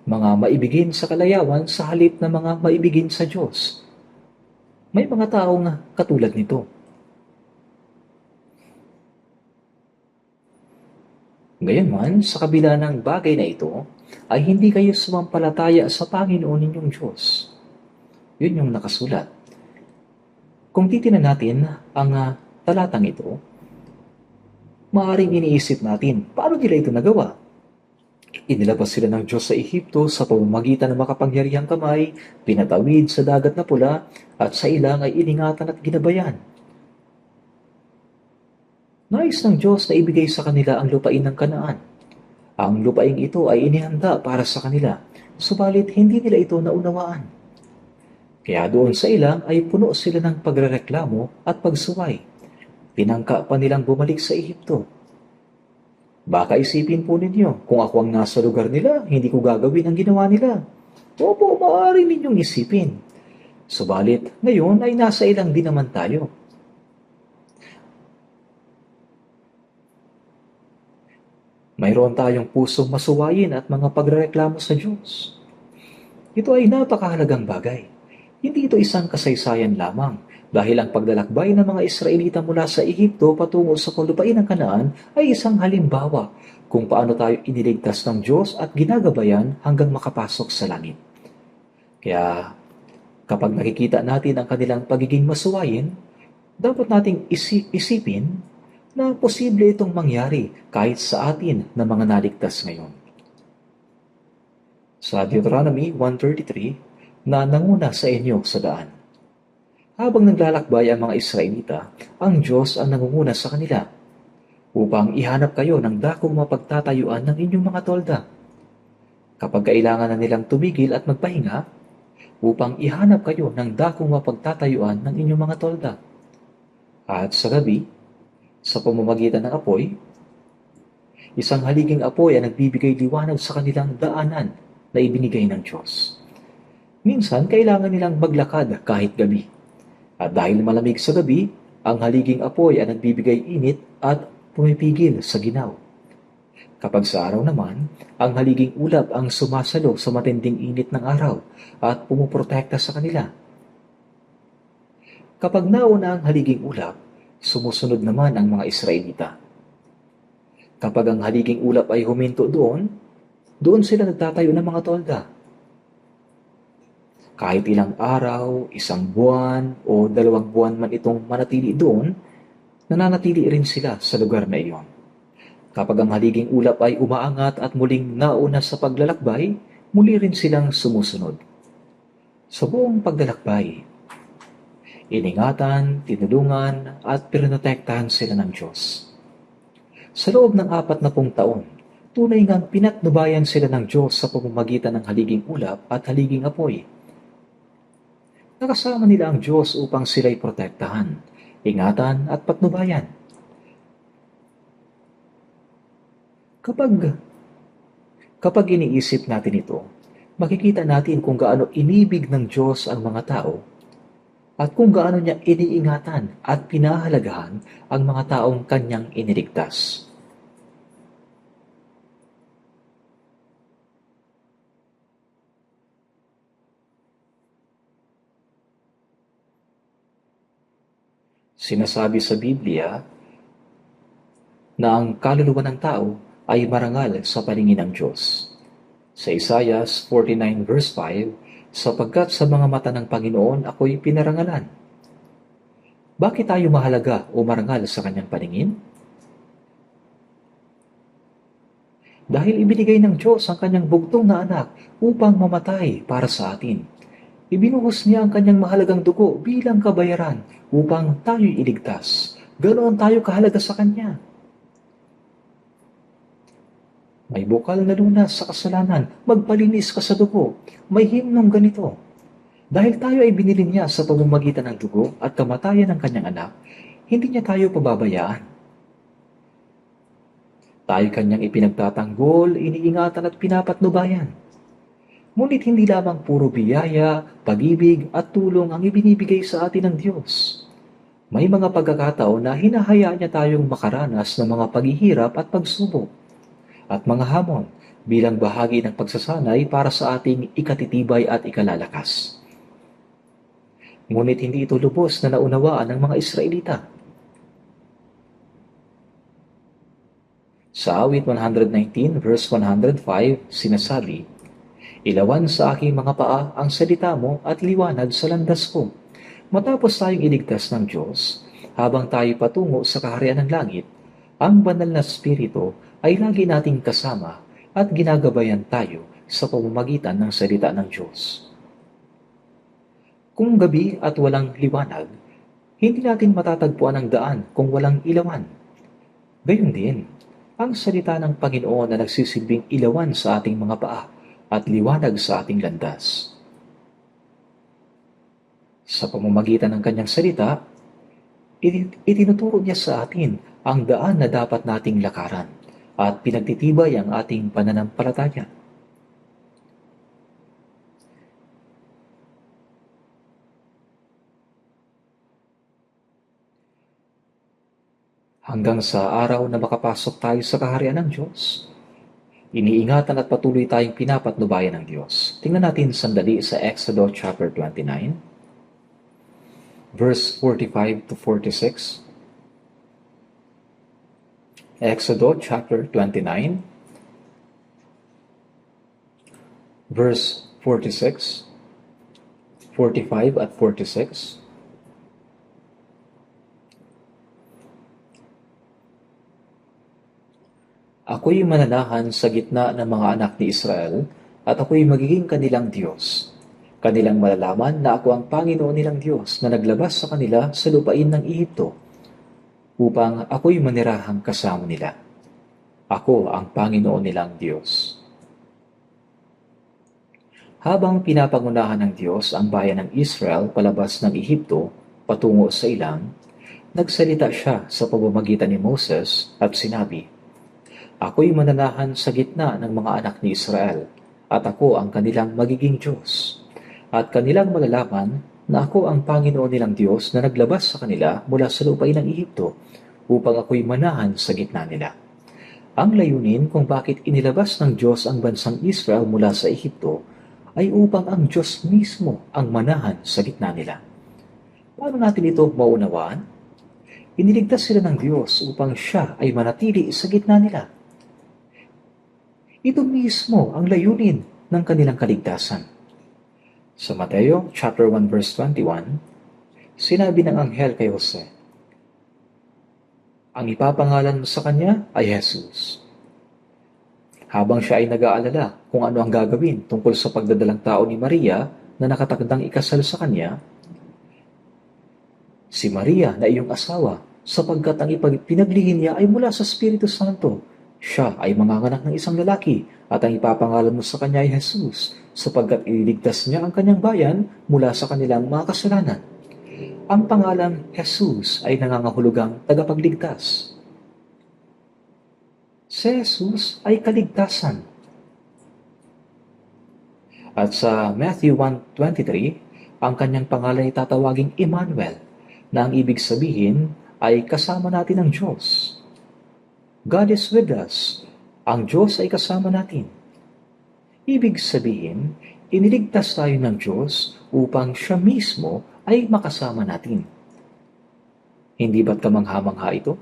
mga maibigin sa kalayawan sa halip na mga maibigin sa Diyos. May mga taong katulad nito. Gayunman, sa kabila ng bagay na ito, ay hindi kayo sumampalataya sa Panginoon ninyong Diyos. Yun yung nakasulat. Kung titingnan natin ang talatang ito, maaaring iniisip natin, paano nila ito nagawa? Inilabas sila ng Diyos sa Ehipto sa pamamagitan ng makapangyarihang kamay, pinatawid sa dagat na pula, at sa ilang ay iningatan at ginabayan. Nais ng Diyos na ibigay sa kanila ang lupain ng Kanaan. Ang lupain ito ay inihanda para sa kanila, subalit hindi nila ito naunawaan. Kaya doon sa ilang ay puno sila ng pagrereklamo at pagsuway. Tinangka pa nilang bumalik sa Ehipto. Baka isipin po ninyo, kung ako ang nasa lugar nila, hindi ko gagawin ang ginawa nila. Opo, maaari ninyong isipin. Subalit, ngayon ay nasa ilang din naman tayo. Mayroon tayong pusong masuwayin at mga pagrereklamo sa Diyos. Ito ay napakahalagang bagay. Hindi ito isang kasaysayan lamang, dahil ang paglalakbay ng mga Israelita mula sa Ehipto patungo sa lupain ng Kanaan ay isang halimbawa kung paano tayo iniligtas ng Diyos at ginagabayan hanggang makapasok sa langit. Kaya kapag nakikita natin ang kanilang pagiging masuwayin, dapat nating isipin na posible itong mangyari kahit sa atin na mga naligtas ngayon. Sa Deuteronomy 1:33, na nanguna sa inyo sa daan. Habang naglalakbay ang mga Israelita, ang Diyos ang nangunguna sa kanila upang ihanap kayo ng dakong mapagtatayuan ng inyong mga tolda. Kapag kailangan na nilang tumigil at magpahinga, upang ihanap kayo ng dakong mapagtatayuan ng inyong mga tolda. At sa gabi, sa pamamagitan ng apoy, isang haliging apoy ang nagbibigay liwanag sa kanilang daanan na ibinigay ng Diyos. Minsan, kailangan nilang maglakad kahit gabi. At dahil malamig sa gabi, ang haliging apoy ang nagbibigay init at pumipigil sa ginaw. Kapag sa araw naman, ang haliging ulap ang sumasalo sa matinding init ng araw at pumuprotekta sa kanila. Kapag nauna ang haliging ulap, sumusunod naman ang mga Israelita. Kapag ang haliging ulap ay huminto doon sila nagtatayo ng mga tolda. Kahit ilang araw, isang buwan o 2 buwan man itong manatili doon, nananatili rin sila sa lugar na iyon. Kapag ang haliging ulap ay umaangat at muling nauna sa paglalakbay, muli rin silang sumusunod. Sa buong paglalakbay, iningatan, tinulungan at pinotektahan sila ng Diyos. Sa loob ng 40 taon, tunay ngang pinatnubayan sila ng Diyos sa pamamagitan ng haliging ulap at haliging apoy. Nakasama nila ang Diyos upang sila'y protektahan, ingatan at patnubayan. Kapag iniisip natin ito, makikita natin kung gaano inibig ng Diyos ang mga tao at kung gaano niya iniingatan at pinahalagahan ang mga taong kanyang iniligtas. Sinasabi sa Biblia na ang kaluluwa ng tao ay marangal sa paningin ng Diyos. Sa Isaiah 49 verse 5, sapagkat sa mga mata ng Panginoon ako'y pinarangalan. Bakit tayo mahalaga o marangal sa kanyang paningin? Dahil ibinigay ng Diyos ang kanyang bugtong na anak upang mamatay para sa atin. Ibinuhos niya ang kanyang mahalagang dugo bilang kabayaran upang tayo'y iligtas. Ganoon tayo kahalaga sa kanya. May bukal na lunas sa kasalanan, magpalinis ka sa dugo. May himnong ganito. Dahil tayo ay binili niya sa pamamagitan ng dugo at kamatayan ng kanyang anak, hindi niya tayo pababayaan. Tayo kanyang ipinagtatanggol, iniingatan at pinapatnubayan. Ngunit hindi lamang puro biyaya, pag-ibig at tulong ang ibinibigay sa atin ng Diyos. May mga pagkakataon na hinahayaan niya tayong makaranas ng mga paghihirap at pagsubok at mga hamon bilang bahagi ng pagsasanay para sa ating ikatitibay at ikalalakas. Ngunit hindi ito lubos na naunawaan ng mga Israelita. Sa awit 119 verse 105, sinasabi, ilawan sa aking mga paa ang salita mo at liwanag sa landas ko. Matapos tayong iligtas ng Diyos, habang tayo patungo sa kaharian ng langit, ang banal na Espiritu ay lagi nating kasama at ginagabayan tayo sa pamamagitan ng salita ng Diyos. Kung gabi at walang liwanag, hindi natin matatagpuan ang daan kung walang ilawan. Gayon din, ang salita ng Panginoon na nagsisilbing ilawan sa ating mga paa at liwanag sa ating landas. Sa pamamagitan ng kanyang salita, itinuturo niya sa atin ang daan na dapat nating lakaran at pinagtitibay ang ating pananampalataya. Hanggang sa araw na makapasok tayo sa kaharian ng Diyos, iniingatan at patuloy tayong pinapatnubayan ng Diyos. Tingnan natin sandali sa Exodus chapter 29. Verse 45 to 46. Exodus chapter 29, verse 46, 45 at 46. Ako'y mananahan sa gitna ng mga anak ni Israel at ako'y magiging kanilang Diyos. Kanilang malalaman na ako ang Panginoon nilang Diyos na naglabas sa kanila sa lupain ng Ehipto upang ako'y manirahang kasama nila. Ako ang Panginoon nilang Diyos. Habang pinapangunahan ng Diyos ang bayan ng Israel palabas ng Ehipto patungo sa ilang, nagsalita siya sa pamamagitan ni Moses at sinabi, "Ako'y mananahan sa gitna ng mga anak ni Israel, at ako ang kanilang magiging Diyos. At kanilang malalaman na ako ang Panginoon nilang Diyos na naglabas sa kanila mula sa lupain ng Ehipto upang ako'y manahan sa gitna nila." Ang layunin kung bakit inilabas ng Diyos ang bansang Israel mula sa Ehipto ay upang ang Diyos mismo ang manahan sa gitna nila. Paano natin ito maunawaan? Iniligtas sila ng Diyos upang siya ay manatili sa gitna nila. Ito mismo ang layunin ng kanilang kaligtasan. Sa Mateo chapter 1 verse 21, sinabi ng anghel kay Jose, "Ang ipapangalan mo sa kanya ay Jesus." Habang siya ay nag-aalala kung ano ang gagawin tungkol sa pagdadalang tao ni Maria na nakatakdang ikasal sa kanya, si Maria na iyong asawa, sapagkat ang pinaglihin niya ay mula sa Espiritu Santo. Siya ay manganganak ng isang lalaki at ang ipapangalan mo sa kanya ay Jesus, sapagkat ililigtas niya ang kanyang bayan mula sa kanilang mga kasalanan. Ang pangalang Jesus ay nangangahulugang tagapagligtas. Si Jesus ay kaligtasan. At sa Matthew 1:23, ang kanyang pangalan ay tatawaging Emmanuel, na ang ibig sabihin ay kasama natin ang Diyos. God is with us. Ang Diyos ay kasama natin. Ibig sabihin, iniligtas tayo ng Diyos upang siya mismo ay makasama natin. Hindi ba't kamangha-mangha ito?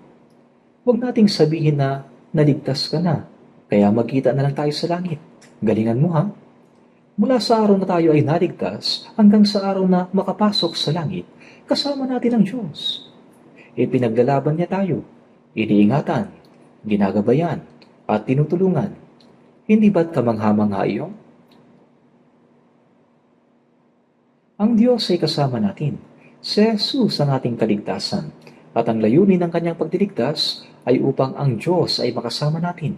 Huwag nating sabihin na naligtas ka na, kaya magkita na lang tayo sa langit. Galingan mo ha? Mula sa araw na tayo ay naligtas hanggang sa araw na makapasok sa langit, kasama natin ang Diyos. Ipinaglalaban niya tayo, iniingatan, ginagabayan, at tinutulungan. Hindi ba't kamangha-mangha iyon? Ang Diyos ay kasama natin. Si Jesus ang ating kaligtasan, at ang layunin ng kanyang pagdiligtas ay upang ang Diyos ay makasama natin.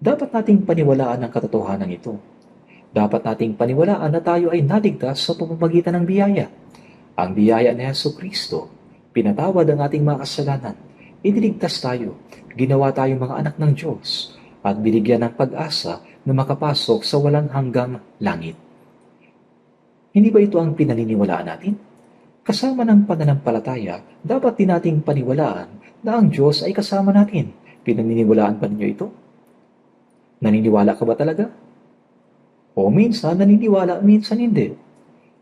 Dapat nating paniwalaan ang katotohanan ito. Dapat nating paniwalaan na tayo ay naligtas sa pamamagitan ng biyaya. Ang biyaya ni Jesucristo, pinatawad ang ating mga kasalanan, iniligtas tayo, ginawa tayong mga anak ng Diyos, at binigyan ng pag-asa na makapasok sa walang hanggang langit. Hindi ba ito ang pinaniniwalaan natin? Kasama ng pananampalataya, dapat din nating paniwalaan na ang Diyos ay kasama natin. Pinaniniwalaan ba ninyo ito? Naniniwala ka ba talaga? O minsan naniniwala, minsan hindi.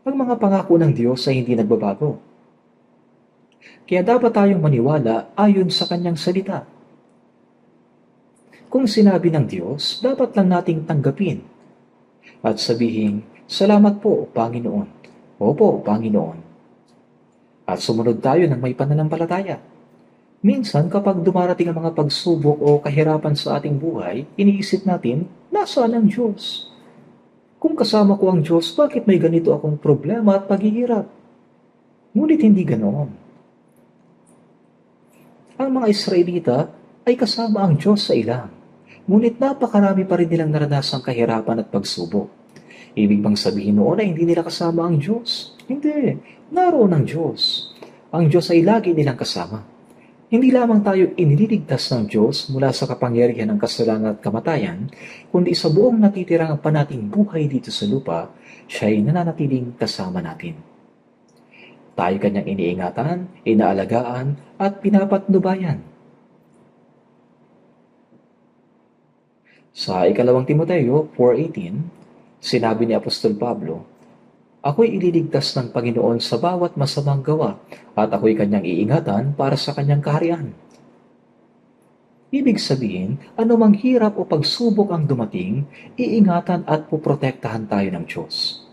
Ang mga pangako ng Diyos ay hindi nagbabago. Kaya dapat tayong maniwala ayon sa kanyang salita. Kung sinabi ng Diyos, dapat lang nating tanggapin at sabihin, "Salamat po, Panginoon." "Opo, Panginoon." At sumunod tayo ng may pananampalataya. Minsan kapag dumarating ang mga pagsubok o kahirapan sa ating buhay, iniisip natin, nasaan ang Diyos? Kung kasama ko ang Diyos, bakit may ganito akong problema at paghihirap? Ngunit hindi ganoon. Ang mga Israelita ay kasama ang Diyos sa ilang, ngunit napakarami pa rin nilang naranasang kahirapan at pagsubok. Ibig bang sabihin noon ay hindi nila kasama ang Diyos? Hindi, naroon ang Diyos. Ang Diyos ay lagi nilang kasama. Hindi lamang tayo iniligtas ng Diyos mula sa kapangyarihan ng kasalanan at kamatayan, kundi sa buong natitirang pa nating buhay dito sa lupa, siya ay nananatiling kasama natin. Tayo kanyang iniingatan, inaalagaan, at pinapatnubayan. Sa ikalawang Timoteo 4:18, sinabi ni Apostol Pablo, "Ako'y ililigtas ng Panginoon sa bawat masamang gawa, at ako'y kanyang iingatan para sa kanyang kaharian." Ibig sabihin, anumang hirap o pagsubok ang dumating, iingatan at puprotektahan tayo ng Diyos.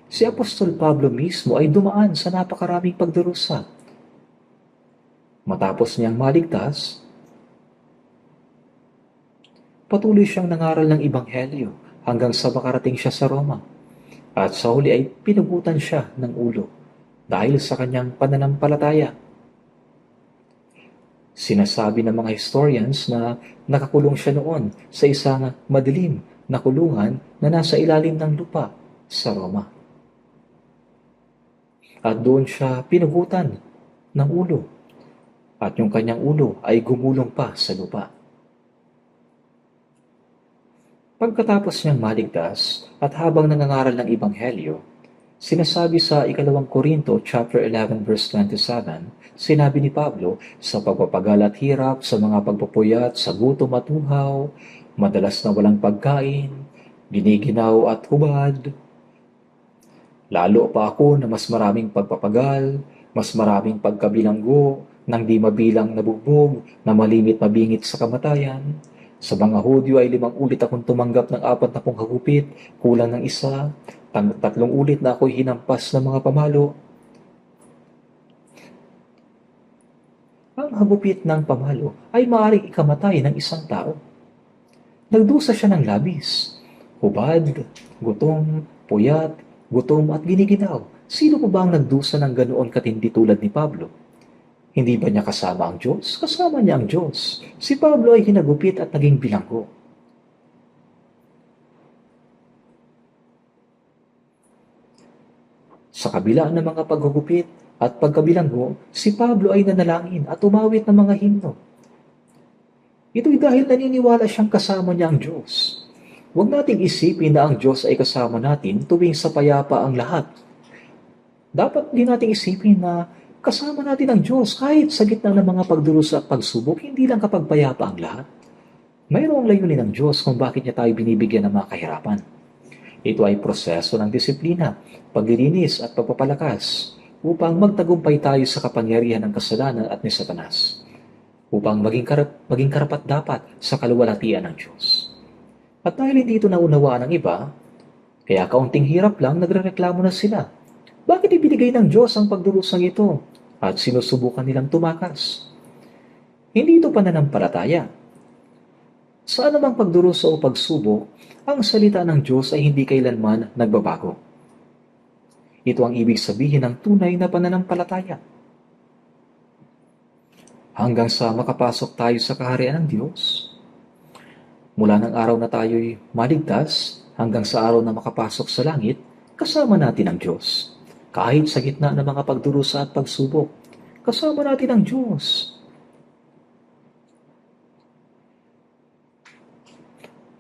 Si Apostol Pablo mismo ay dumaan sa napakaraming pagdurusa. Matapos niyang maligtas, patuloy siyang nangaral ng Ebanghelyo hanggang sa makarating siya sa Roma. At sa huli ay pinugutan siya ng ulo dahil sa kanyang pananampalataya. Sinasabi ng mga historians na nakakulong siya noon sa isang madilim na kulungan na nasa ilalim ng lupa sa Roma. At doon siya pinugutan ng ulo at yung kanyang ulo ay gumulong pa sa lupa. Pagkatapos niyang maligtas at habang nangangaral ng Ebanghelyo, sinasabi sa 2 Korinto chapter 11 verse 27, sinabi ni Pablo, sa pagpapagal at hirap, sa mga pagpupuyat, sa gutom at uhaw, madalas na walang pagkain, giniginaw at hubad. Lalo pa ako na mas maraming pagpapagal, mas maraming pagkabilanggo, nang di mabilang nabugbog, na malimit mabingit sa kamatayan. Sa mga Hudyo ay 5 ulit akong tumanggap ng 40 hagupit, kulang ng isa, 3 ulit na ako'y hinampas ng mga pamalo. Ang hagupit ng pamalo ay maaaring ikamatay ng isang tao. Nagdusa siya ng labis, hubad, gutom, puyat, gutom at giniginaw. Sino po ba ang nagdusa ng ganoon katindi tulad ni Pablo? Hindi ba niya kasama ang Diyos? Kasama niya ang Diyos. Si Pablo ay hinagupit at naging bilanggo. Sa kabila ng mga paghugupit at pagkabilanggo, si Pablo ay nanalangin at umawit ng mga himno. Ito'y dahil naniniwala siyang kasama niya ang Diyos. Huwag nating isipin na ang Diyos ay kasama natin tuwing sa payapa ang lahat. Dapat din nating isipin na kasama natin ang Diyos kahit sa gitna ng mga pagdurusa at pagsubok, hindi lang kapag payapa ang lahat. Mayroong layunin ng Diyos kung bakit niya tayo binibigyan ng mga kahirapan. Ito ay proseso ng disiplina, paglilinis at pagpapalakas upang magtagumpay tayo sa kapangyarihan ng kasalanan at ni Satanas, upang maging karapat-dapat sa kaluwalhatian ng Diyos. At dahil hindi ito naunawaan ng iba, kaya kaunting hirap lang nagrereklamo na sila. Bakit ibinigay ng Diyos ang pagdurusang ito at sinusubukan nilang tumakas? Hindi ito pananampalataya. Sa anumang pagdurusa o pagsubok, ang salita ng Diyos ay hindi kailanman nagbabago. Ito ang ibig sabihin ng tunay na pananampalataya. Hanggang sa makapasok tayo sa kaharian ng Diyos, mula ng araw na tayo'y maligtas hanggang sa araw na makapasok sa langit, kasama natin ang Diyos. Kahit sa gitna ng mga pagdurusa at pagsubok, kasama natin ang Diyos.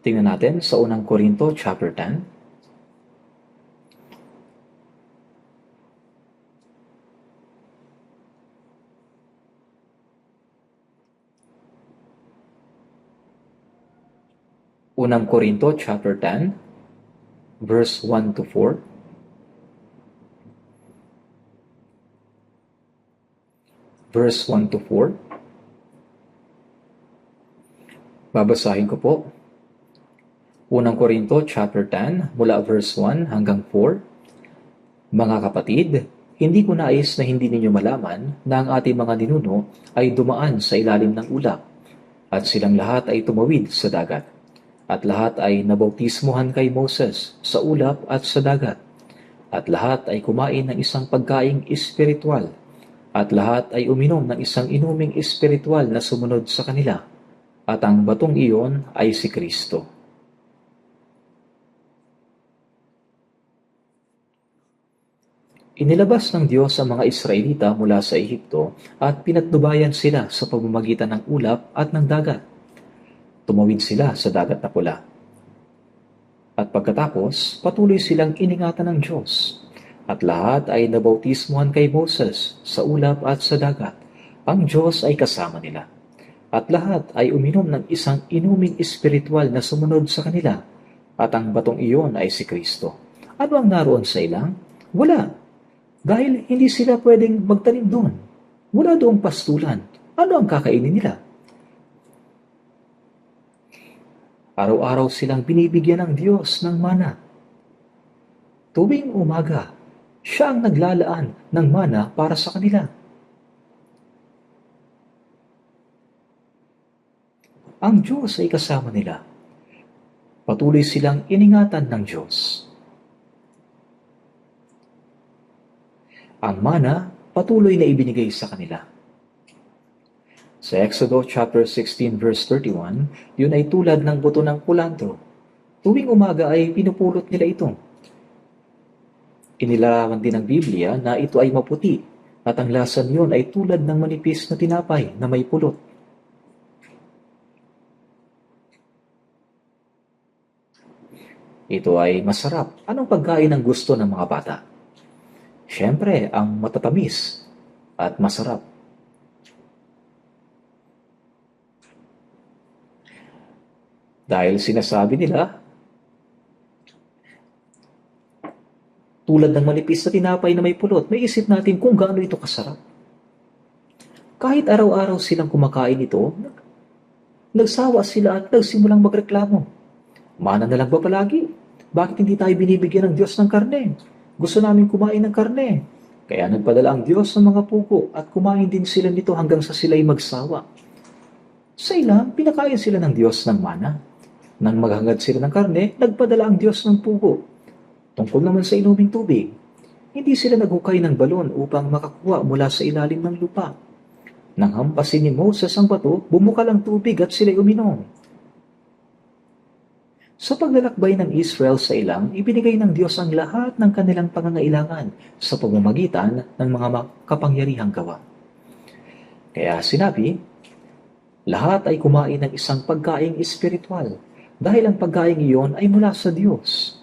Tingnan natin sa 1 Korinto chapter 10. Unang Korinto chapter 10, verse 1 to 4. Verse 1 to 4. Babasahin ko po. Unang Korinto chapter 10, mula verse 1 hanggang 4. Mga kapatid, hindi ko nais na hindi ninyo malaman na ang ating mga ninuno ay dumaan sa ilalim ng ulap, at silang lahat ay tumawid sa dagat. At lahat ay nabautismuhan kay Moses sa ulap at sa dagat. At lahat ay kumain ng isang pagkaing espiritual. At lahat ay uminom ng isang inuming espiritual na sumunod sa kanila. At ang batong iyon ay si Kristo. Inilabas ng Diyos ang mga Israelita mula sa Ehipto at pinatnubayan sila sa pamamagitan ng ulap at ng dagat. Tumawid sila sa dagat na pula. At pagkatapos, patuloy silang iningatan ng Diyos. At lahat ay nabautismuhan kay Moses sa ulap at sa dagat. Ang Diyos ay kasama nila. At lahat ay uminom ng isang inuming espiritual na sumunod sa kanila. At ang batong iyon ay si Kristo. Ano ang naroon sa ilang? Wala. Dahil hindi sila pwedeng magtanim doon. Wala doong pastulan. Ano ang kakainin nila? Araw-araw silang binibigyan ng Diyos ng mana. Tuwing umaga, siya ang naglalaan ng mana para sa kanila. Ang Diyos ay kasama nila. Patuloy silang iningatan ng Diyos. Ang mana patuloy na ibinigay sa kanila. Sa Exodo chapter 16 verse 31, yun ay tulad ng buto ng kulantro. Tuwing umaga ay pinupulot nila ito. Inilarawan din ng Biblia na ito ay maputi at ang lasa niyon ay tulad ng manipis na tinapay na may pulot. Ito ay masarap. Anong pagkain ang gusto ng mga bata? Siyempre, ang matatamis at masarap. Dahil sinasabi nila, tulad ng manipis na tinapay na may pulot, may isip natin kung gaano ito kasarap. Kahit araw-araw silang kumakain ito, nagsawa sila at nagsimulang magreklamo. Mana na lang ba palagi? Bakit hindi tayo binibigyan ng Diyos ng karne? Gusto namin kumain ng karne. Kaya nagpadala ang Diyos ng mga pugo at kumain din sila nito hanggang sa sila'y magsawa. Sa ilang, pinakain sila ng Diyos ng mana. Nang maghangad sila ng karne, nagpadala ang Diyos ng pugo. Tungkol naman sa inuming tubig, hindi sila naghukay ng balon upang makakuha mula sa ilalim ng lupa. Nang hampasin ni Moses ang bato, bumukal ang tubig at sila'y uminom. Sa paglalakbay ng Israel sa ilang, ibinigay ng Diyos ang lahat ng kanilang pangangailangan sa pamamagitan ng mga kapangyarihang gawa. Kaya sinabi, lahat ay kumain ng isang pagkaing espiritual dahil ang pagkaing iyon ay mula sa Diyos.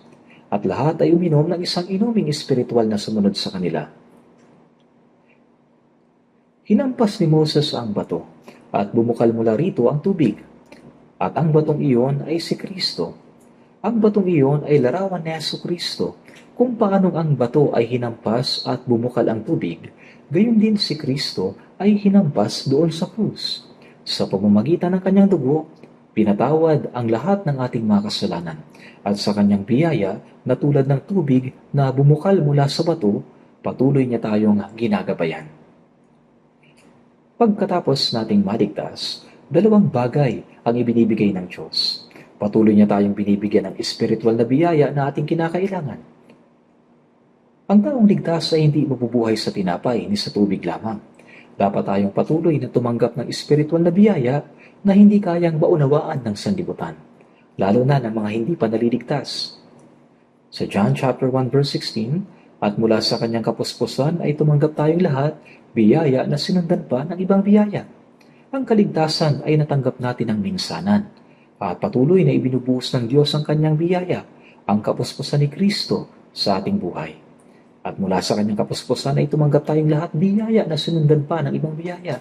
At lahat ay uminom ng isang inuming espiritual na sumunod sa kanila. Hinampas ni Moses ang bato at bumukal mula rito ang tubig. At ang batong iyon ay si Kristo. Ang batong iyon ay larawan ni Jesucristo. Kung paanong ang bato ay hinampas at bumukal ang tubig, gayon din si Kristo ay hinampas doon sa krus. Sa pamamagitan ng kanyang dugo, pinatawad ang lahat ng ating mga kasalanan. At sa kanyang biyaya, na tulad ng tubig na bumukal mula sa bato, patuloy niya tayong ginagabayan. Pagkatapos nating maligtas, dalawang bagay ang ibinibigay ng Diyos. Patuloy niya tayong binibigyan ng espiritual na biyaya na ating kinakailangan. Ang taong ligtas ay hindi mabubuhay sa tinapay ni sa tubig lamang. Dapat tayong patuloy na tumanggap ng espiritual na biyaya na hindi kayang maunawaan ng sanlibutan, lalo na ng mga hindi pa naliligtas. Sa John chapter 1 verse 16, at mula sa kanyang kapuspusan ay tumanggap tayong lahat biyaya na sinundan pa ng ibang biyaya. Ang kaligtasan ay natanggap natin ng minsanan at patuloy na ibinubuhos ng Diyos ang kanyang biyaya, ang kapuspusan ni Kristo sa ating buhay. At mula sa kanyang kapuspusan ay tumanggap tayong lahat biyaya na sinundan pa ng ibang biyaya.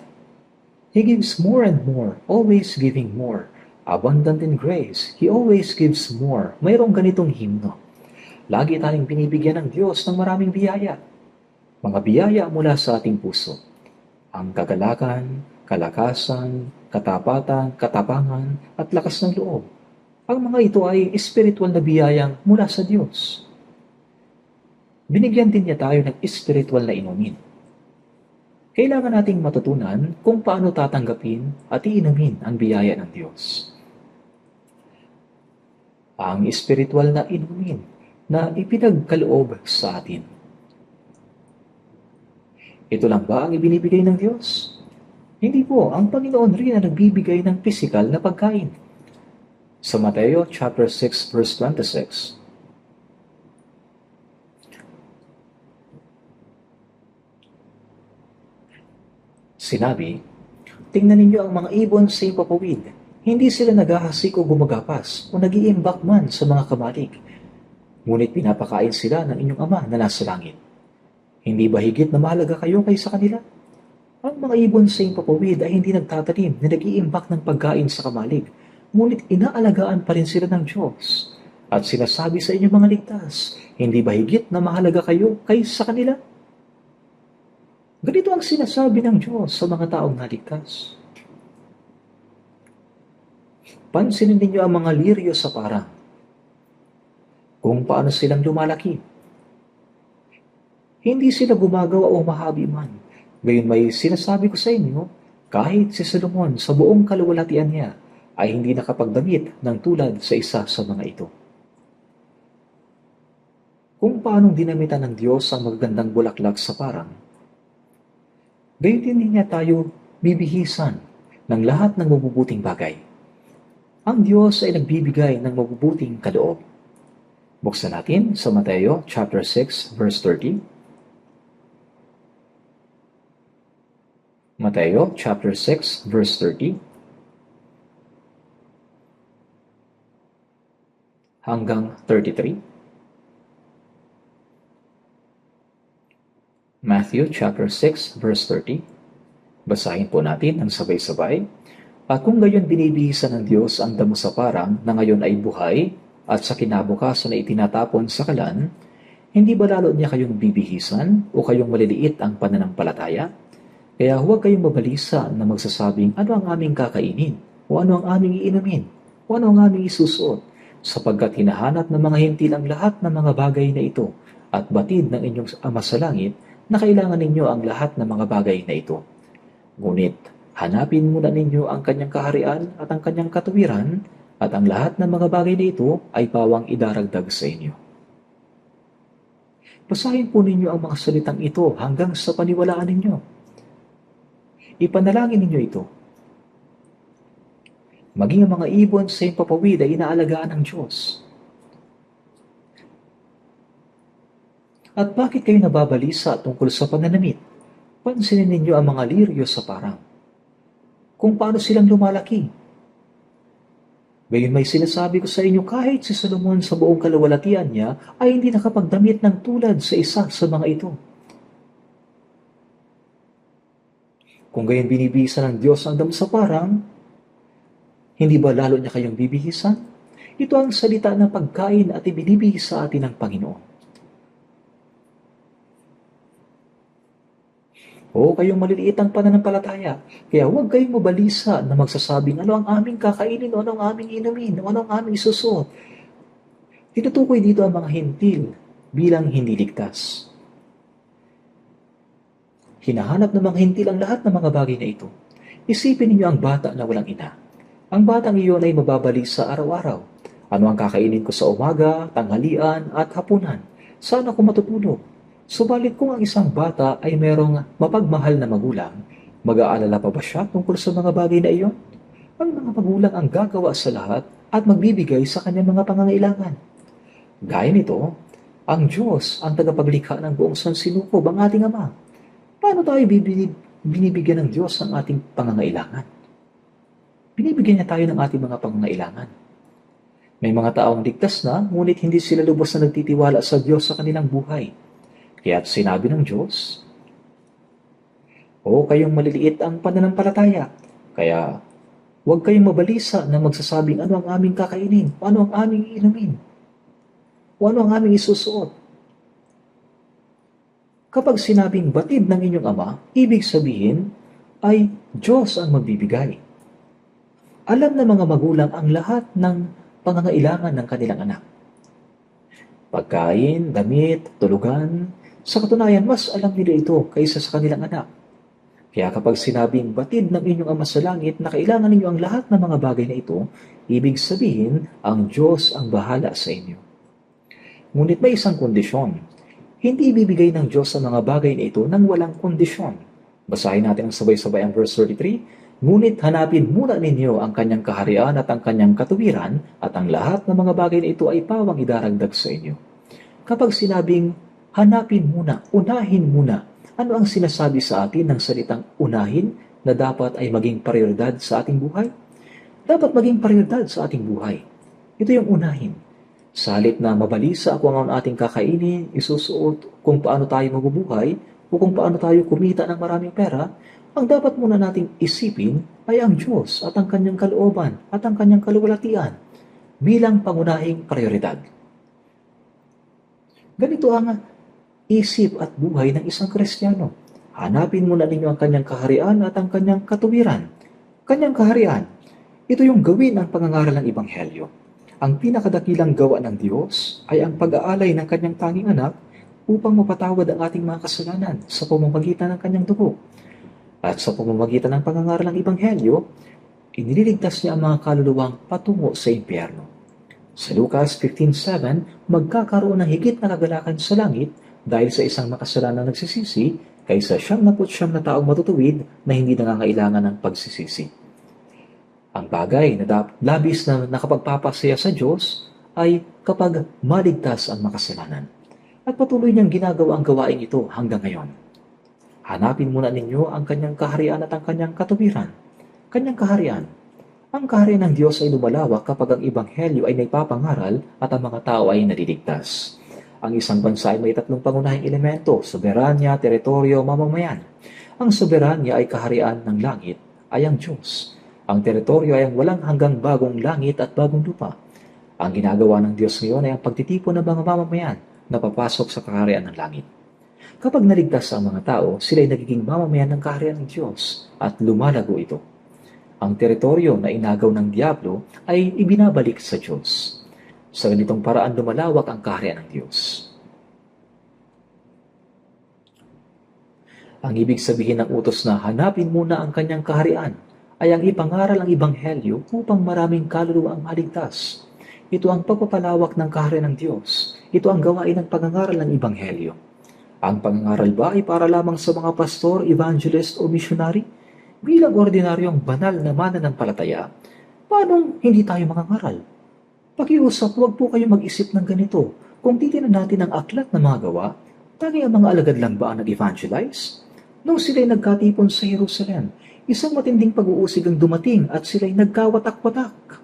He gives more and more, always giving more. Abundant in grace, He always gives more. Mayroong ganitong himno. Lagi tayong binibigyan ng Diyos ng maraming biyaya. Mga biyaya mula sa ating puso. Ang kagalakan, kalakasan, katapatan, katapangan, at lakas ng loob. Ang mga ito ay espiritual na biyayang mula sa Diyos. Binigyan din niya tayo ng espiritual na inumin. Kailangan nating matutunan kung paano tatanggapin at iinumin ang biyaya ng Diyos. Ang espiritual na inumin na ipinagkaloob sa atin. Ito lang ba ang ibinibigay ng Diyos? Hindi po, ang Panginoon rin ang nagbibigay ng pisikal na pagkain. Sa Mateo chapter 6 verse 26, sinabi, tingnan ninyo ang mga ibon sa ipapawid. Hindi sila naghahasik o gumagapas o nag-iimbak man sa mga kamalig. Ngunit pinapakain sila ng inyong Ama na nasa langit. Hindi ba higit na mahalaga kayo kaysa kanila? Ang mga ibon sa ipapawid ay hindi nagtatanim na nag-iimbak ng pagkain sa kamalig, ngunit inaalagaan pa rin sila ng Diyos. At sinasabi sa inyong mga ligtas, hindi ba higit na mahalaga kayo kaysa kanila? Ganito ang sinasabi ng Diyos sa mga taong naligtas. Pansinin ninyo ang mga liryo sa parang, kung paano silang lumalaki. Hindi sila gumagawa o mahabi man. Gayon may sinasabi ko sa inyo, kahit si Solomon sa buong kaluwalhatian niya ay hindi nakapagdamit ng tulad sa isa sa mga ito. Kung paanong dinamitan ng Diyos ang magagandang bulaklak sa parang, gayon din niya tayo bibihisan ng lahat ng mabubuting bagay. Ang Diyos ay nagbibigay ng mabubuting kaloob. Buksan natin sa Mateo chapter 6 verse 30. Mateo chapter 6 verse 30 hanggang 33. Matthew chapter 6 verse 30. Basahin po natin ang sabay-sabay. At kung gayon binibihisan ng Diyos ang damo sa parang na ngayon ay buhay at sa kinabukasan ay itinatapon sa kalan, hindi ba lalo niya kayong bibihisan o kayong maliliit ang pananampalataya? Kaya huwag kayong mabalisa na magsasabing ano ang aming kakainin o ano ang aming iinumin o ano ang aming isusuot, sapagkat hinahanap ng mga hintil ang lahat ng mga bagay na ito at batid ng inyong Ama sa langit na kailangan ninyo ang lahat ng mga bagay na ito. Ngunit hanapin muna ninyo ang kanyang kaharian at ang kanyang katuwiran, at ang lahat ng mga bagay na ito ay pawang idaragdag sa inyo. Basahin po ninyo ang mga salitang ito hanggang sa paniwalaan ninyo. Ipanalangin ninyo ito. Maging ang mga ibon sa iyong papawid ay inaalagaan ng Diyos. At bakit kayo nababalisa tungkol sa pananamit? Pansinin ninyo ang mga liryo sa parang, kung paano silang lumalaki. Gayon may sinasabi ko sa inyo, kahit si Solomon sa buong kaluwalhatian niya ay hindi nakapagdamit ng tulad sa isa sa mga ito. Kung gayon binibihisan ng Diyos ang damo sa parang, hindi ba lalo niya kayong bibihisan? Ito ang salita ng pagkain at ibinibihis sa atin ng Panginoon. O kayong maliliit ang pananampalataya, kaya huwag kayong mabalisa na magsasabing ano ang aming kakainin o ano ang aming inumin o ano ang aming isusuot. Tinutukoy dito ang mga hintil bilang hindi ligtas. Hinahanap ng mga hintil ang lahat ng mga bagay na ito. Isipin ninyo ang bata na walang ina. Ang batang iyon ay mababalisa araw-araw. Ano ang kakainin ko sa umaga, tanghalian at hapunan? Saan ako matutulog? Subalit kung ang isang bata ay merong mapagmahal na magulang, mag-aalala pa ba siya tungkol sa mga bagay na iyon? Ang mga magulang ang gagawa sa lahat at magbibigay sa kanyang mga pangangailangan. Gaya nito, ang Diyos ang tagapaglikha ng buong sansinukob, ang ating Ama. Paano tayo binibigyan ng Diyos ang ating pangangailangan? Binibigyan niya tayo ng ating mga pangangailangan. May mga taong ligtas na, ngunit hindi sila lubos na nagtitiwala sa Diyos sa kanilang buhay. Kaya't sinabi ng Diyos, o kayong maliliit ang pananampalataya, kaya huwag kayong mabalisa na magsasabing ano ang aming kakainin, o ano ang aming inumin, o ano ang aming isusuot. Kapag sinabing batid ng inyong Ama, ibig sabihin ay Diyos ang magbibigay. Alam ng mga magulang ang lahat ng pangangailangan ng kanilang anak. Pagkain, damit, tulugan. Sa katunayan, mas alam nila ito kaysa sa kanilang anak. Kaya kapag sinabing batid ng inyong Ama sa langit na kailangan ninyo ang lahat ng mga bagay na ito, ibig sabihin, ang Diyos ang bahala sa inyo. Ngunit may isang kondisyon. Hindi ibibigay ng Diyos ang mga bagay na ito nang walang kondisyon. Basahin natin ang sabay-sabay ang verse 33. Ngunit hanapin muna ninyo ang kanyang kaharian at ang kanyang katuwiran, at ang lahat ng mga bagay na ito ay pawang idaragdag sa inyo. Kapag sinabing hanapin muna, unahin muna. Ano ang sinasabi sa atin ng salitang unahin na dapat ay maging prioridad sa ating buhay? Dapat maging prioridad sa ating buhay. Ito yung unahin. Sa halip na mabalisa kung ang ating kakainin, isusuot, kung paano tayo mabubuhay, o kung paano tayo kumita ng maraming pera, ang dapat muna nating isipin ay ang Diyos at ang kanyang kalooban at ang kanyang kaluwalhatian bilang pangunahing prioridad. Ganito ang isip at buhay ng isang Kristiyano. Hanapin muna ninyo ang kanyang kaharian at ang kanyang katuwiran. Kanyang kaharian, ito yung gawin ang pangangaral ng Ebanghelyo. Ang pinakadakilang gawa ng Diyos ay ang pag-aalay ng kanyang tanging anak upang mapatawad ang ating mga kasalanan sa pamamagitan ng kanyang dugo. At sa pamamagitan ng pangangaral ng Ebanghelyo, inililigtas niya ang mga kaluluwang patungo sa impyerno. Sa Lucas 15:7, magkakaroon ng higit na kagalakan sa langit dahil sa isang makasalanan nagsisisi kaysa 99 na taong matutuwid na hindi nangangailangan ng pagsisisi. Ang bagay na labis na nakapagpapasaya sa Diyos ay kapag maligtas ang makasalanan. At patuloy niyang ginagawa ang gawain ito hanggang ngayon. Hanapin muna ninyo ang kanyang kaharian at ang kanyang katuwiran. Kanyang kaharian. Ang kaharian ng Diyos ay lumalawak kapag ang ebanghelyo ay naipapangaral at ang mga tao ay naliligtas. Ang isang bansa ay may tatlong pangunahing elemento: soberanya, teritoryo, mamamayan. Ang soberanya ay kaharian ng langit, ay ang Diyos. Ang teritoryo ay ang walang hanggang bagong langit at bagong lupa. Ang ginagawa ng Diyos ngayon ay ang pagtitipon ng mga mamamayan na papasok sa kaharian ng langit. Kapag naligtas ang mga tao, sila ay nagiging mamamayan ng kaharian ng Diyos at lumalago ito. Ang teritoryo na inagaw ng Diablo ay ibinabalik sa Diyos. Sa ganitong paraan lumalawak ang kaharian ng Diyos. Ang ibig sabihin ng utos na hanapin muna ang kanyang kaharian ay ang ipangaral ang ebanghelyo upang maraming kaluluwa ang maligtas. Ito ang pagpapalawak ng kaharian ng Diyos. Ito ang gawain ng pangangaral ng ebanghelyo. Ang pangangaral ba ay para lamang sa mga pastor, evangelist o missionary? Bilang ordinaryong banal na mananampalataya, paano hindi tayo mangangaral? Pakiusap, huwag po kayo mag-isip ng ganito. Kung titignan natin ang aklat ng mga gawa, tanging ang mga alagad lang ba ang nag-evangelize? Nung sila'y nagkatipon sa Jerusalem, isang matinding pag-uusig ang dumating at sila'y nagkawatak-watak.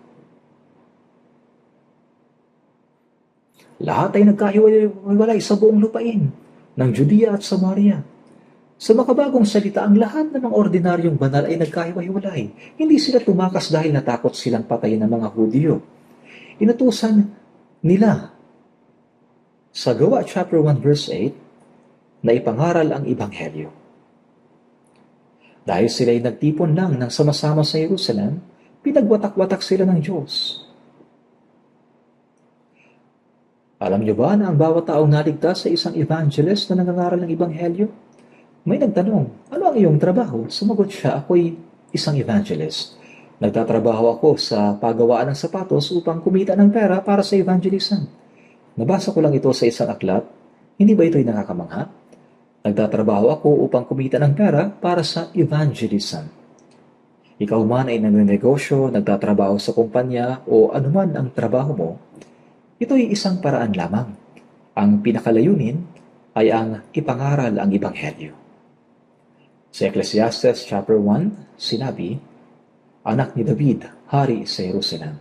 Lahat ay nagkahiwalay sa buong lupain ng Judea at Samaria. Sa makabagong salita, ang lahat ng mga ordinaryong banal ay nagkahiwa-hiwalay. Hindi sila tumakas dahil natakot silang patayin ng mga Hudyo. Inutusan nila sa Gawa chapter 1 verse 8 na ipangaral ang ebanghelyo. Dahil sila ay nagtipon lang ng sama-sama sa Jerusalem, pinagwatak-watak sila ng Diyos. Alam niyo ba na ang bawat taong naligtas sa isang evangelist na nangangaral ng ebanghelyo? May nagtanong, ano ang iyong trabaho? Sumagot siya, ako'y isang evangelist. Nagtatrabaho ako sa paggawaan ng sapatos upang kumita ng pera para sa evangelism. Nabasa ko lang ito sa isang aklat. Hindi ba ito'y nakakamangha? Nagtatrabaho ako upang kumita ng pera para sa evangelism. Ikaw man ay nagnenegosyo, nagtatrabaho sa kumpanya o anuman ang trabaho mo, ito'y isang paraan lamang. Ang pinakalayunin ay ang ipangaral ang ebanghelyo. Sa Ecclesiastes chapter 1, sinabi, anak ni David, hari sa Jerusalem.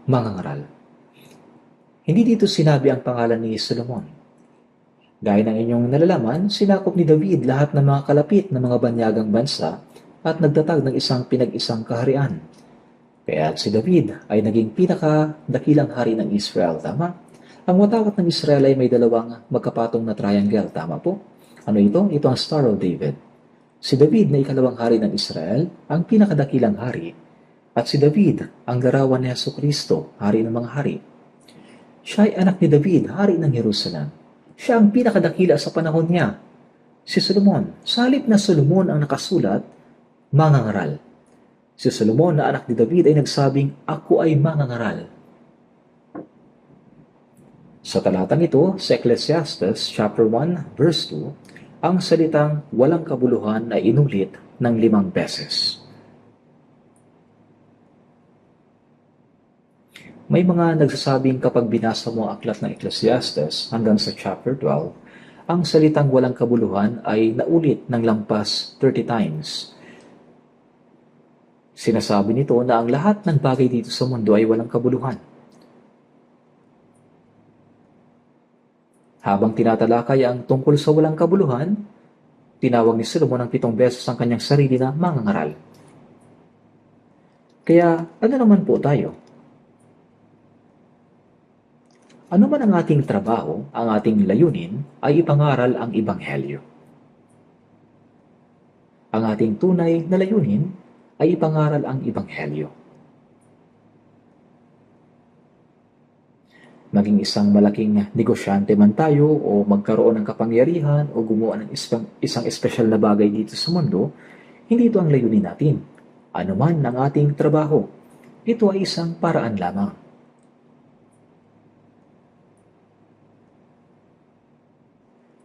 Mangangaral. Hindi dito sinabi ang pangalan ni Solomon. Gaya ng inyong nalalaman, sinakop ni David lahat ng mga kalapit na mga banyagang bansa at nagtatag ng isang pinag-isang kaharian. Kaya si David ay naging pinakadakilang hari ng Israel, tama? Ang watawat ng Israel ay may dalawang magkapatong na triangle, tama po? Ano ito? Ito ang Star of David. Si David na ikalawang hari ng Israel, ang pinakadakilang hari, at si David ang larawan ni Jesucristo, hari ng mga hari. Siya ay anak ni David, hari ng Jerusalem. Siya ang pinakadakila sa panahon niya. Si Solomon, sa halip na Solomon ang nakasulat, mangangaral. Si Solomon na anak ni David ay nagsabing, ako ay mangangaral. Sa talatang ito, sa Ecclesiastes chapter 1 verse 2, ang salitang walang kabuluhan ay inulit ng 5 beses. May mga nagsasabing kapag binasa mo ang aklat ng Ecclesiastes hanggang sa chapter 12, ang salitang walang kabuluhan ay naulit ng lampas 30 times. Sinasabi nito na ang lahat ng bagay dito sa mundo ay walang kabuluhan. Habang tinatalakay ang tungkol sa walang kabuluhan, tinawag ni Solomon ng 7 beses ang kanyang sarili na mangangaral. Kaya ano naman po tayo? Ano man ang ating trabaho, ang ating layunin ay ipangaral ang ebanghelyo. Ang ating tunay na layunin ay ipangaral ang ebanghelyo. Maging isang malaking negosyante man tayo o magkaroon ng kapangyarihan o gumawa ng isang espesyal na bagay dito sa mundo, hindi ito ang layunin natin. Ano man ang ating trabaho, ito ay isang paraan lamang.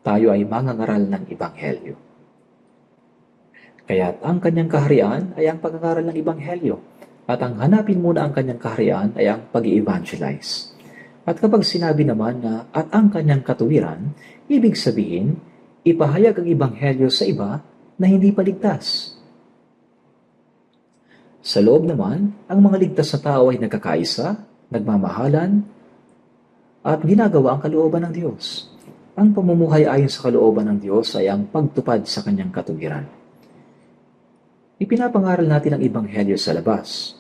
Tayo ay mangangaral ng ebanghelyo. Kaya't ang kanyang kaharian ay ang pag-aaral ng Ebanghelyo at ang hanapin muna ang kanyang kaharian ay ang pag-i-evangelize. At kapag sinabi naman na at ang kanyang katuwiran, ibig sabihin, ipahayag ang Ebanghelyo sa iba na hindi pa ligtas. Sa loob naman, ang mga ligtas na tao ay nagkakaisa, nagmamahalan, at ginagawa ang kalooban ng Diyos. Ang pamumuhay ayon sa kalooban ng Diyos ay ang pagtupad sa kanyang katuwiran. Ipinapangaral natin ang Ebanghelyo sa labas.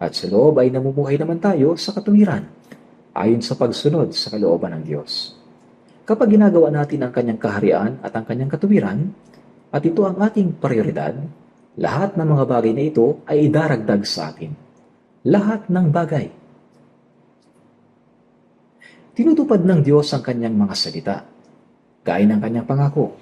At sa loob ay namumuhay naman tayo sa katuwiran, ayon sa pagsunod sa kalooban ng Diyos. Kapag ginagawa natin ang kanyang kaharian at ang kanyang katuwiran, at ito ang ating prioridad, lahat ng mga bagay na ito ay idaragdag sa atin. Lahat ng bagay. Tinutupad ng Diyos ang kanyang mga salita, gaya ng kanyang pangako.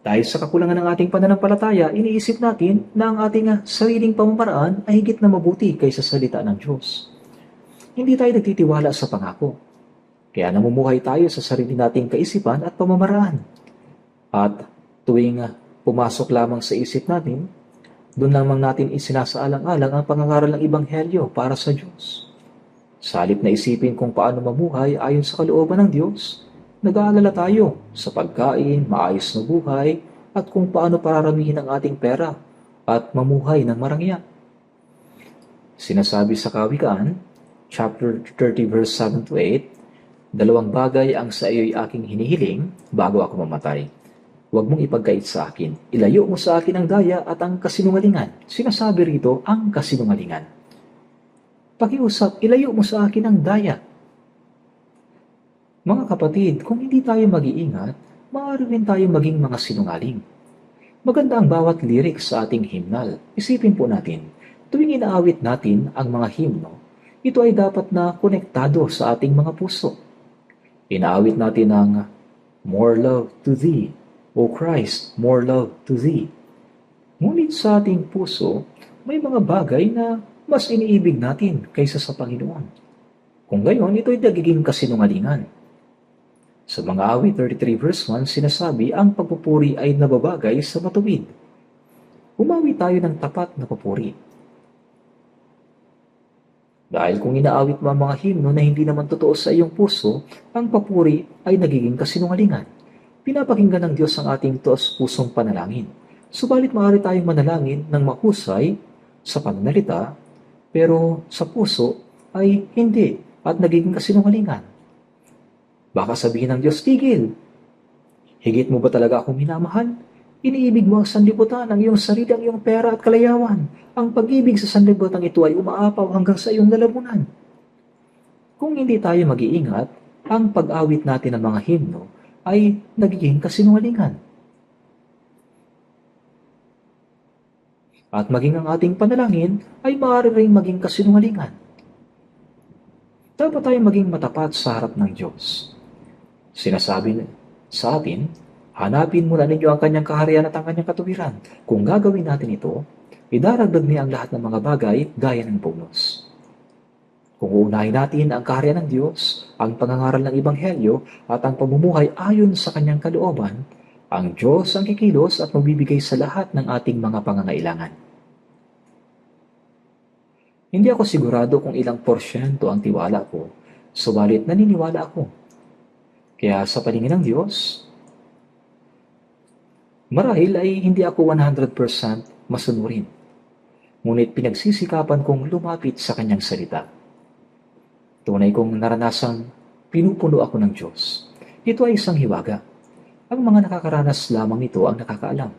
Dahil sa kakulangan ng ating pananampalataya, iniisip natin na ang ating sariling pamamaraan ay higit na mabuti kaysa salita ng Diyos. Hindi tayo nagtitiwala sa pangako. Kaya namumuhay tayo sa sarili nating kaisipan at pamamaraan. At tuwing pumasok lamang sa isip natin, doon lamang natin isinasaalang-alang ang pangangaral ng Ebanghelyo para sa Diyos. Sa halip na isipin kung paano mamuhay ayon sa kalooban ng Diyos, nag-aalala tayo sa pagkain, maayos na buhay, at kung paano pararamihin ang ating pera at mamuhay ng marangya. Sinasabi sa Kawikaan, chapter 30 verse 7 to 8, 2 bagay ang sa iyo'y aking hinihiling bago ako mamatay. Huwag mong ipagkait sa akin. Ilayo mo sa akin ang daya at ang kasinungalingan. Sinasabi rito ang kasinungalingan. Pakiusap, ilayo mo sa akin ang daya. Mga kapatid, kung hindi tayo mag-iingat, maaari rin tayo maging mga sinungaling. Maganda ang bawat lyrics sa ating hymnal. Isipin po natin, tuwing inaawit natin ang mga hymno, ito ay dapat na konektado sa ating mga puso. Inaawit natin ang More Love to Thee, O Christ, More Love to Thee. Ngunit sa ating puso, may mga bagay na mas iniibig natin kaysa sa Panginoon. Kung gayon, ito ay nagiging kasinungalingan. Sa mga awit 33 verse 1, sinasabi ang pagpupuri ay nababagay sa matuwid. Umawi tayo ng tapat na papuri. Dahil kung inaawit mo ang mga himno na hindi naman totoo sa iyong puso, ang papuri ay nagiging kasinungalingan. Pinapakinggan ng Diyos ang ating taos-pusong panalangin. Subalit maaari tayong manalangin ng mahusay sa pananalita, pero sa puso ay hindi at nagiging kasinungalingan. Baka sabihin ng Diyos, tigil. Higit mo ba talaga akong minamahal? Iniibig mo ang sanlibutan, ang iyong sarili, ang iyong pera at kalayawan. Ang pag-ibig sa sanlibutan ito ay umaapaw hanggang sa iyong lalamunan. Kung hindi tayo mag-iingat, ang pag-awit natin ng mga himno ay nagiging kasinungalingan. At maging ang ating panalangin ay maaari ring maging kasinungalingan. Dapat tayong maging matapat sa harap ng Diyos. Sinasabi sa atin, hanapin muna ninyo ang kanyang kaharian at ang kanyang katuwiran. Kung gagawin natin ito, idaragdag niya ang lahat ng mga bagay gaya ng bonus. Kung uunahin natin ang kaharian ng Diyos, ang pangangaral ng Ebanghelyo at ang pamumuhay ayon sa kanyang kalooban, ang Diyos ang kikilos at magbibigay sa lahat ng ating mga pangangailangan. Hindi ako sigurado kung ilang porsyento ang tiwala ko, subalit naniniwala ako. Kaya sa paningin ng Diyos, marahil ay hindi ako 100% masunurin. Ngunit pinagsisikapan kong lumapit sa kanyang salita. Tunay kong naranasang pinupuno ako ng Diyos. Ito ay isang hiwaga. Ang mga nakakaranas lamang nito ang nakakaalam.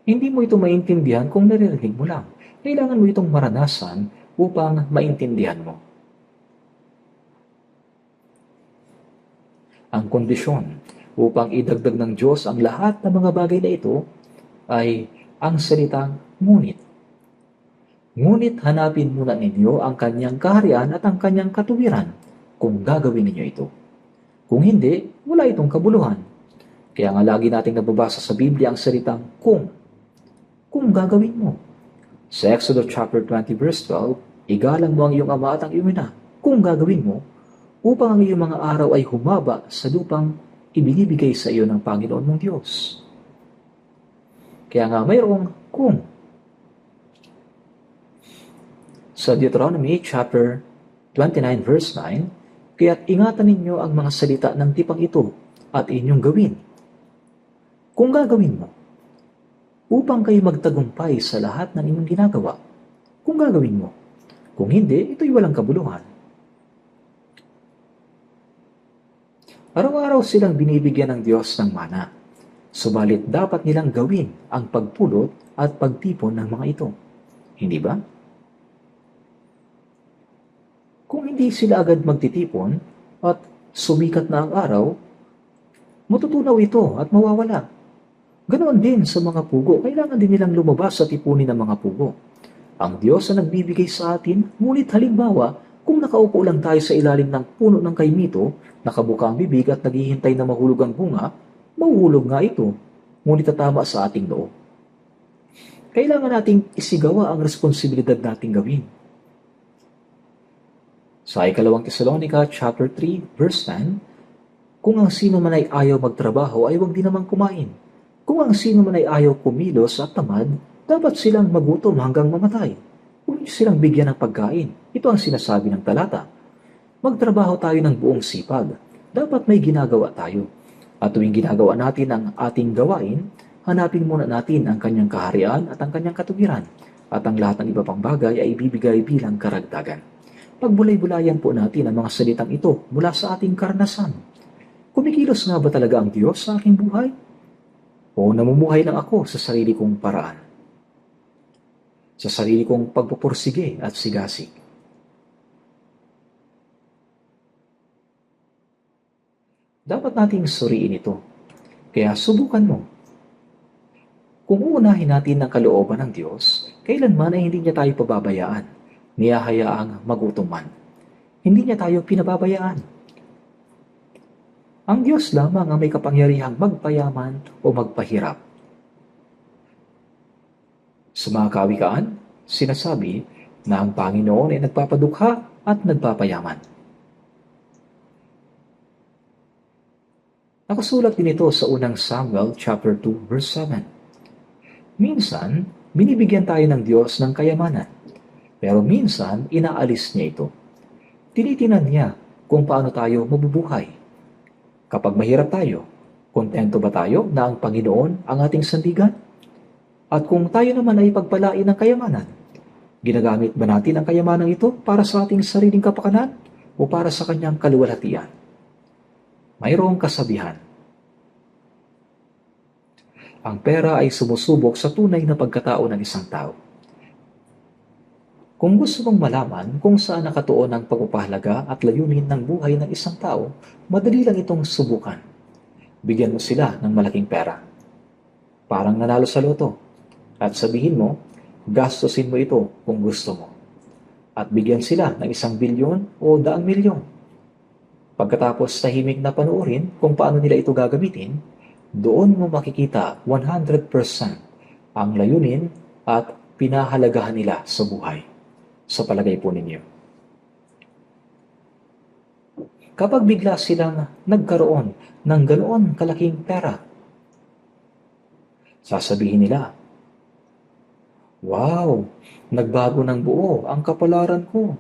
Hindi mo ito maintindihan kung naririnig mo lang. Kailangan mo itong maranasan upang maintindihan mo. Ang kondisyon upang idagdag ng Diyos ang lahat ng mga bagay na ito ay ang salitang ngunit. Ngunit hanapin muna ninyo ang kanyang kaharian at ang kanyang katuwiran kung gagawin ninyo ito. Kung hindi, wala itong kabuluhan. Kaya nga lagi nating nababasa sa Biblia ang salitang kung gagawin mo. Sa Exodus chapter 20 verse 12, igalang mo ang iyong ama at ang iyong ina kung gagawin mo upang ang iyong mga araw ay humaba sa lupang ibinibigay sa iyo ng Panginoon mong Diyos. Kaya nga mayroong kung. Sa Deuteronomy chapter 29 verse 9, kaya't ingatan ninyo ang mga salita ng tipang ito at inyong gawin. Kung gagawin mo, upang kayo magtagumpay sa lahat ng inyong ginagawa. Kung gagawin mo. Kung hindi, ito'y walang kabuluhan. Araw-araw silang binibigyan ng Diyos ng mana. Subalit dapat nilang gawin ang pagpulot at pagtipon ng mga ito. Hindi ba? Kung hindi sila agad magtitipon at sumikat na ang araw, matutunaw ito at mawawala. Ganoon din sa mga pugo, kailangan din nilang lumabas at ipunin ang mga pugo. Ang Diyos ang nagbibigay sa atin, ngunit halimbawa, kung nakaupo lang tayo sa ilalim ng puno ng kaimito, nakabuka ang bibig at naghihintay na mahulog ang bunga, mahuhulog nga ito, ngunit tatama sa ating loob. Kailangan nating isigawa ang responsibilidad nating gawin. Sa ikalawang Tesalonica chapter 3 verse 10, kung ang sino man ay ayaw magtrabaho ay huwag din naman kumain. Kung ang sino man ay ayaw kumilos at tamad, dapat silang magutom hanggang mamatay. Huwag silang bigyan ng pagkain. Ito ang sinasabi ng talata. Magtrabaho tayo ng buong sipag. Dapat may ginagawa tayo. At tuwing ginagawa natin ang ating gawain, hanapin muna natin ang kanyang kaharian at ang kanyang katuwiran. At ang lahat ng iba pang bagay ay ibibigay bilang karagdagan. Pagbulay-bulayan po natin ang mga salitang ito mula sa ating karanasan. Kumikilos nga ba talaga ang Diyos sa aking buhay? O namumuhay lang ako sa sarili kong paraan? Sa sarili kong pagpupursige at sigasig? Dapat nating suriin ito. Kaya subukan mo. Kung uunahin natin ang kalooban ng Diyos, kailanman ay hindi niya tayo pababayaan. Niyahayaang magutom man. Hindi niya tayo pinababayaan. Ang Diyos lamang ang may kapangyarihang magpayaman o magpahirap. Sa mga kawikaan, sinasabi na ang Panginoon ay nagpapadukha at nagpapayaman. Nakasulat din ito sa unang Samuel chapter 2 verse 7. Minsan, binibigyan tayo ng Diyos ng kayamanan. Pero minsan, inaalis niya ito. Tinitinan niya kung paano tayo mabubuhay. Kapag mahirap tayo, kontento ba tayo na ang Panginoon ang ating sandigan? At kung tayo naman ay pagpalain ng kayamanan, ginagamit ba natin ang kayamanan ito para sa ating sariling kapakanan o para sa kanyang kaluwalhatian? Mayroong kasabihan. Ang pera ay sumusubok sa tunay na pagkatao ng isang tao. Kung gusto mong malaman kung saan nakatuon ang pagpapahalaga at layunin ng buhay ng isang tao, madali lang itong subukan. Bigyan mo sila ng malaking pera. Parang nanalo sa loto. At sabihin mo, gastusin mo ito kung gusto mo. At bigyan sila ng 1 bilyon o 100 milyon. Pagkatapos tahimik na panuorin kung paano nila ito gagamitin, doon mo makikita 100% ang layunin at pinahalagahan nila sa buhay. Sa palagay po ninyo. Kapag bigla silang nagkaroon ng ganoon kalaking pera, sasabihin nila, wow, nagbago ng buo ang kapalaran ko.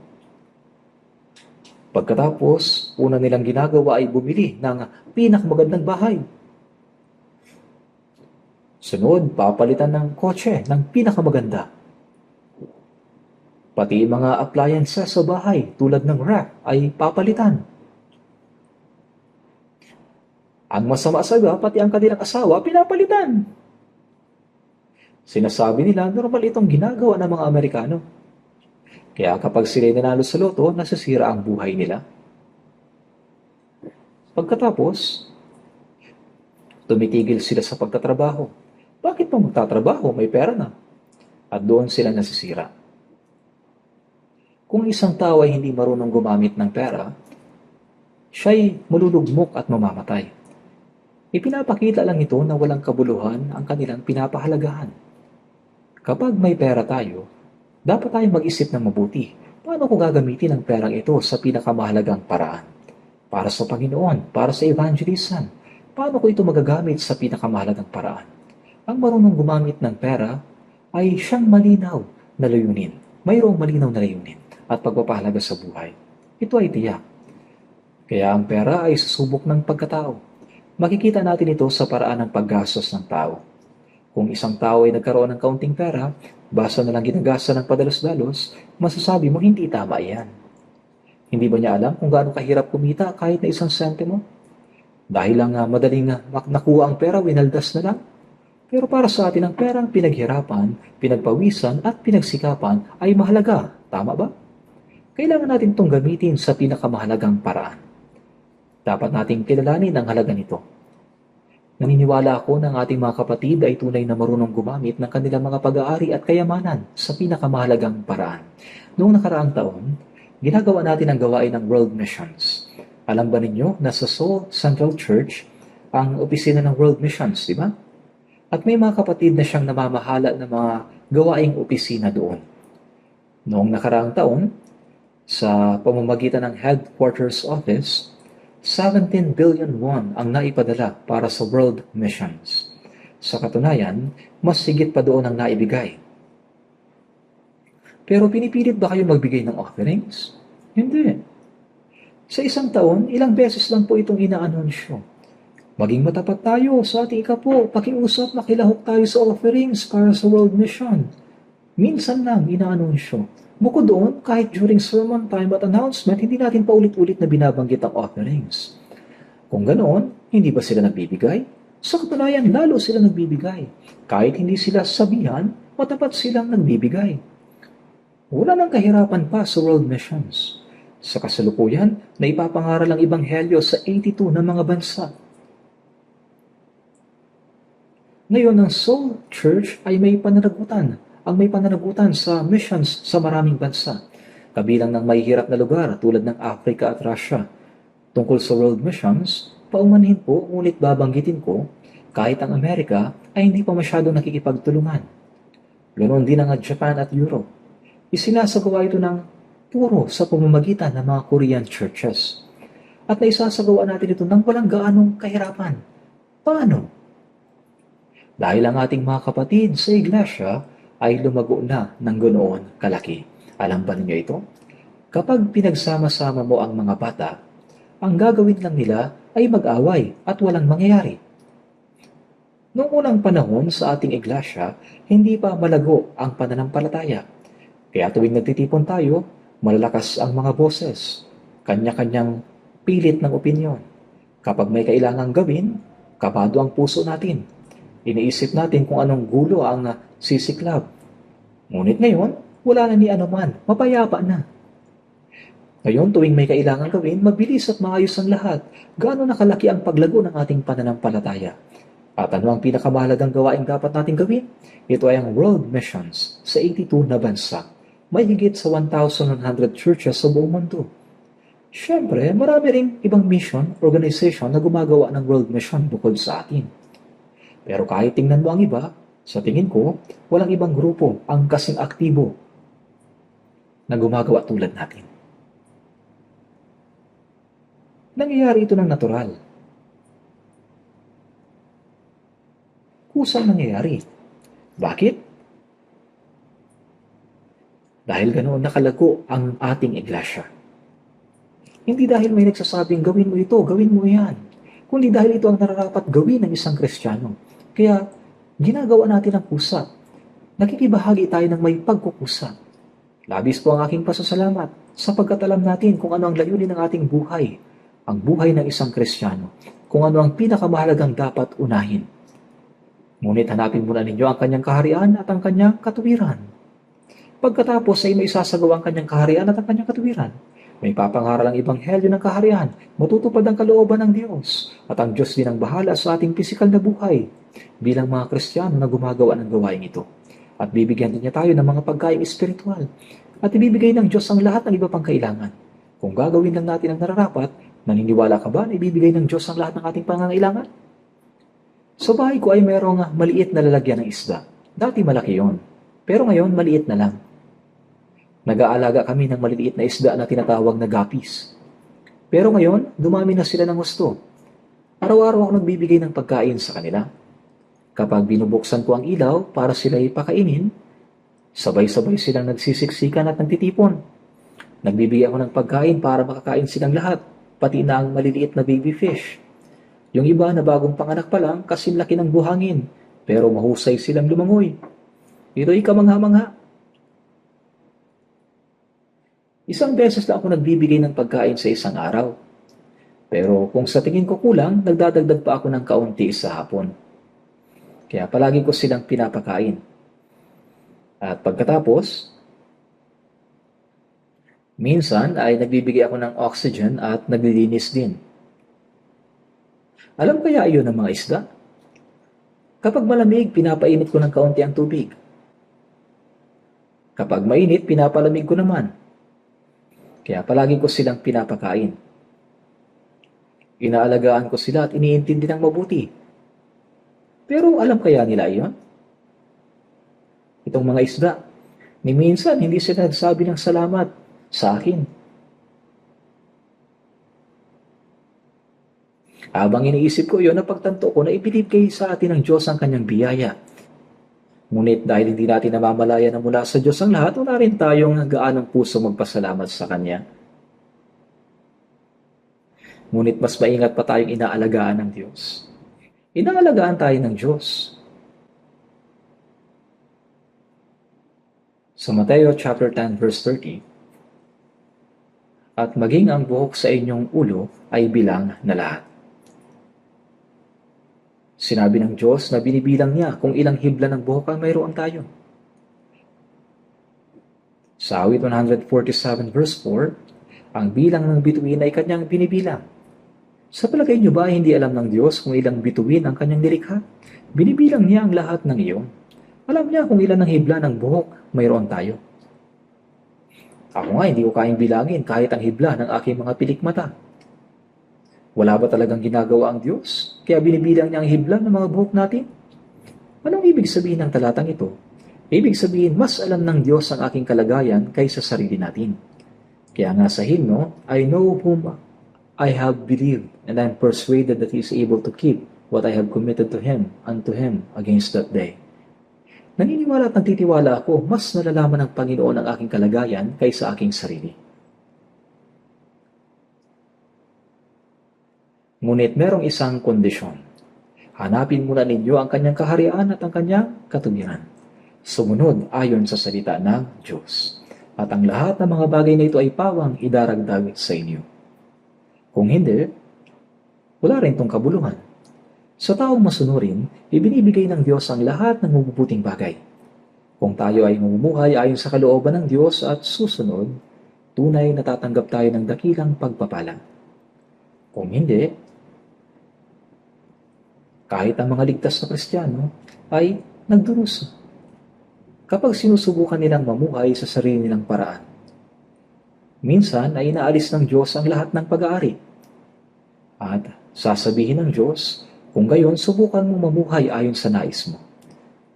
Pagkatapos, una nilang ginagawa ay bumili ng pinakamagandang bahay. Sunod, papalitan ng kotse ng pinakamaganda. Pati mga appliances sa bahay tulad ng ref ay papalitan. Ang masama sa iba, pati ang kanilang asawa, pinapalitan. Sinasabi nila, normal itong ginagawa ng mga Amerikano. Kaya kapag sila nanalo sa loto, nasisira ang buhay nila. Pagkatapos, tumitigil sila sa pagtatrabaho. Bakit pa magtatrabaho? May pera na. At doon sila nasisira. Kung isang tao ay hindi marunong gumamit ng pera, siya'y malulugmok at mamamatay. Ipinapakita lang ito na walang kabuluhan ang kanilang pinapahalagahan. Kapag may pera tayo, dapat tayong mag-isip ng mabuti. Paano ko gagamitin ang perang ito sa pinakamahalagang paraan? Para sa Panginoon, para sa evangelism, Paano ko ito magagamit sa pinakamahalagang paraan? Ang marunong gumamit ng pera ay siyang malinaw na layunin. Mayroong malinaw na layunin at pagpapahalaga sa buhay. Ito ay tiyak. Kaya ang pera ay susubok ng pagkatao. Makikita natin ito sa paraan ng paggastos ng tao. Kung isang tao ay nagkaroon ng kaunting pera, basta na lang ginagasa ng padalos-dalos, masasabi mo hindi tama yan. Hindi ba niya alam kung gaano kahirap kumita kahit na isang sentimo? Dahil lang madaling nakuha ang pera, winaldas na lang. Pero para sa atin ang perang pinaghirapan, pinagpawisan at pinagsikapan ay mahalaga. Tama ba? Kailangan natin itong gamitin sa pinakamahalagang paraan. Dapat nating kilalanin ang halaga nito. Naniniwala ako na ang ating mga kapatid ay tunay na marunong gumamit ng kanilang mga pag-aari at kayamanan sa pinakamahalagang paraan. Noong nakaraang taon, ginagawa natin ang gawain ng World Missions. Alam ba ninyo na sa Seoul Central Church ang opisina ng World Missions, di ba? At may mga kapatid na siyang namamahala ng mga gawaing opisina doon. Noong nakaraang taon, sa pamamagitan ng Headquarters Office, 17 billion won ang naipadala para sa World Missions. Sa katunayan, mas higit pa doon ang naibigay. Pero pinipilit ba kayo magbigay ng offerings? Hindi. Sa isang taon, ilang beses lang po itong inaanunsyo. Maging matapat tayo sa ating ikapo, pakiusap, makilahok tayo sa offerings para sa World Mission. Minsan lang inaanunsyo. Bukod doon, kahit during sermon time at announcement, hindi natin paulit-ulit na binabanggit ang offerings. Kung ganoon, hindi ba sila nagbibigay? Sa katunayan, lalo sila nagbibigay. Kahit hindi sila sabihan, matapat silang nagbibigay. Wala nang kahirapan pa sa World Missions. Sa kasalukuyan, naipapangaral ang Ebanghelyo sa 82 na mga bansa. Ngayon, ang Seoul Church ay may pananagutan. Ang may pananagutan sa missions sa maraming bansa. Kabilang ng mahihirap na lugar tulad ng Africa at Russia. Tungkol sa World Missions, paumanhin po, ngunit babanggitin ko, kahit ang Amerika ay hindi pa masyadong nakikipagtulungan. Ganoon din ang Japan at Europe. Isinasagawa ito ng puro sa pamamagitan ng mga Korean churches. At naisasagawa natin ito ng walang gaanong kahirapan. Paano? Dahil ang ating mga kapatid sa iglesia ay lumago na ng ganoon kalaki. Alam ba ninyo ito? Kapag pinagsama-sama mo ang mga bata, ang gagawin lang nila ay mag-away at walang mangyayari. Noong unang panahon sa ating iglesia, hindi pa malago ang pananampalataya. Kaya tuwing nagtitipon tayo, malalakas ang mga boses, kanya-kanyang pilit ng opinyon. Kapag may kailangang gawin, kabado ang puso natin. Iniisip natin kung anong gulo ang sisiklab. Ngunit ngayon, wala na ni anuman, mapayapa na. Ngayon, tuwing may kailangang gawin, mabilis at maayos ang lahat. Gaano nakalaki ang paglago ng ating pananampalataya. At ano ang pinakamahalagang gawain dapat natin gawin? Ito ay ang World Missions sa 82 na bansa. May higit sa 1,100 churches sa buong mundo. Siyempre, marami ring ibang mission, organization na gumagawa ng World Mission bukod sa atin. Pero kahit tingnan mo ang iba, sa tingin ko, walang ibang grupo ang kasing aktibo na gumagawa tulad natin. Nangyayari ito ng natural. Kusang nangyayari. Bakit? Dahil ganoon nakalago ang ating iglesia. Hindi dahil may nagsasabing gawin mo ito, gawin mo yan. Kundi dahil ito ang nararapat gawin ng isang Kristiyano. Kaya ginagawa natin ang pusa. Nakikibahagi tayo ng may pagkukusa. Labis po ang aking pasasalamat sapagkat alam natin kung ano ang layunin ng ating buhay. Ang buhay ng isang Kristiyano. Kung ano ang pinakamahalagang dapat unahin. Ngunit hanapin muna ninyo ang kanyang kaharian at ang kanyang katuwiran. Pagkatapos ay may isasagawa ang kanyang kaharian at ang kanyang katuwiran. May papangaral ang ebanghelyo ng kaharian, matutupad ang kalooban ng Diyos, at ang Diyos din ang bahala sa ating pisikal na buhay bilang mga Kristiyano na gumagawa ng gawain ito. At bibigyan din niya tayo ng mga pagkain espiritual, at ibibigay ng Diyos ang lahat ng iba pang kailangan. Kung gagawin lang natin ang nararapat, naniniwala ka ba na ibibigay ng Diyos ang lahat ng ating pangangailangan? Sa bahay ko ay mayroong maliit na lalagyan ng isda. Dati malaki yon, pero ngayon maliit na lang. Nag-aalaga kami ng maliliit na isda na tinatawag na gapis. Pero ngayon, dumami na sila ng gusto. Araw-araw ako nagbibigay ng pagkain sa kanila. Kapag binubuksan ko ang ilaw para sila ipakainin, sabay-sabay silang nagsisiksikan at nagtitipon. Nagbibigay ako ng pagkain para makakain silang lahat, pati na ang maliliit na baby fish. Yung iba na bagong panganak pa lang kasi laki ng buhangin, pero mahusay silang lumangoy. Ito'y kamangha-mangha. Isang beses lang ako nagbibigay ng pagkain sa isang araw. Pero kung sa tingin ko kulang, nagdadagdag pa ako ng kaunti sa hapon. Kaya palagi ko silang pinapakain. At pagkatapos, minsan ay nagbibigay ako ng oxygen at naglilinis din. Alam kaya iyon ng mga isda? Kapag malamig, pinapainit ko ng kaunti ang tubig. Kapag mainit, pinapalamig ko naman. Kaya palagi ko silang pinapakain. Inaalagaan ko sila at iniintindi ng mabuti. Pero alam kaya nila iyon? Itong mga isda, ni minsan hindi sila nagsabi ng salamat sa akin. Habang iniisip ko iyon, napagtanto ko na ibinibigay sa atin ng Diyos ang kanyang biyaya. Ngunit dahil hindi natin namamalaya na mula sa Diyos ang lahat, wala rin tayong gaanong puso magpasalamat sa Kanya. Ngunit mas maingat pa tayong inaalagaan ng Diyos. Inaalagaan tayo ng Diyos. Sa Mateo chapter 10 verse 30, at maging ang buhok sa inyong ulo ay bilang na lahat. Sinabi ng Diyos na binibilang niya kung ilang hibla ng buhok ang mayroon tayo. Sa awit 147 verse 4, ang bilang ng bituin ay kanyang binibilang. Sa palagay niyo ba hindi alam ng Diyos kung ilang bituin ang kanyang nilikha? Binibilang niya ang lahat ng iyon. Alam niya kung ilan ang hibla ng buhok mayroon tayo. Ako nga hindi ko kayang bilangin kahit ang hibla ng aking mga pilikmata. Wala ba talagang ginagawa ang Diyos? Kaya binibilang niya ang hibla ng mga buhok natin? Anong ibig sabihin ng talatang ito? Ibig sabihin, mas alam ng Diyos ang aking kalagayan kaysa sarili natin. Kaya nga sa hymno, I know whom I have believed, and I am persuaded that He is able to keep what I have committed to Him unto Him against that day. Naniniwala at nagtitiwala ako, mas nalalaman ng Panginoon ang aking kalagayan kaysa aking sarili. Ngunit merong isang kondisyon. Hanapin muna ninyo ang kanyang kaharian at ang kanyang katuwiran. Sumunod ayon sa salita ng Diyos. At ang lahat ng mga bagay na ito ay pawang idaragdag sa inyo. Kung hindi, wala rin tong kabuluhan. Sa taong masunurin, ibinibigay ng Diyos ang lahat ng mabubuting bagay. Kung tayo ay mamumuhay ayon sa kalooban ng Diyos at susunod, tunay na tatanggap tayo ng dakilang pagpapala. Kung hindi, kahit ang mga ligtas na Kristiyano ay nagdurusa. Kapag sinusubukan nilang mamuhay sa sarili nilang paraan, minsan ay inaalis ng Diyos ang lahat ng pag-aari. At sasabihin ng Diyos, kung gayon, subukan mong mamuhay ayon sa nais mo.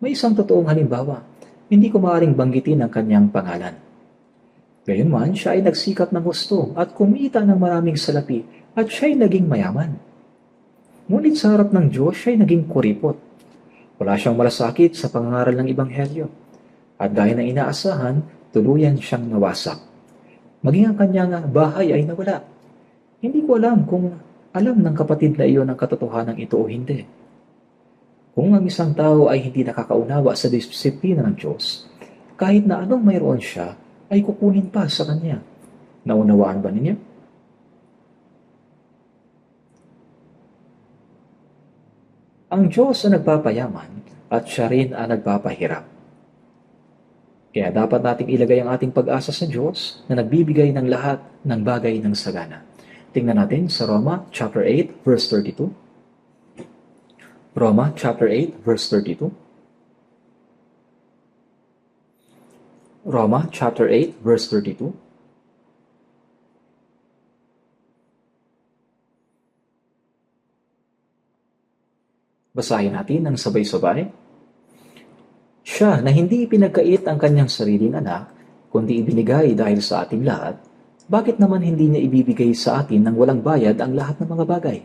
May isang totoong halimbawa, hindi ko maaaring banggitin ang kanyang pangalan. Gayunman, siya ay nagsikap ng gusto at kumita ng maraming salapi at siya ay naging mayaman. Ngunit sa harap ng Diyos, siya ay naging kuripot. Wala siyang malasakit sa pangangaral ng Ebanghelyo. At gaya ng inaasahan, tuluyan siyang nawasak. Maging ang kanyang bahay ay nawala. Hindi ko alam kung alam ng kapatid na iyon ang katotohanan ito o hindi. Kung ang isang tao ay hindi nakakaunawa sa disiplina ng Diyos, kahit na anong mayroon siya, ay kukunin pa sa kanya. Naunawaan ba ninyo? Ang Diyos ang nagpapayaman at siya rin ang nagpapahirap. Kaya dapat nating ilagay ang ating pag-asa sa Diyos na nagbibigay ng lahat ng bagay ng sagana. Tingnan natin sa Roma chapter 8 verse 32. Roma chapter 8 verse 32. Roma chapter 8 verse 32. Basahin natin ng sabay-sabay. Siya na hindi ipinagkait ang kanyang sariling anak, kundi ibinigay dahil sa ating lahat, bakit naman hindi niya ibibigay sa atin ng walang bayad ang lahat ng mga bagay?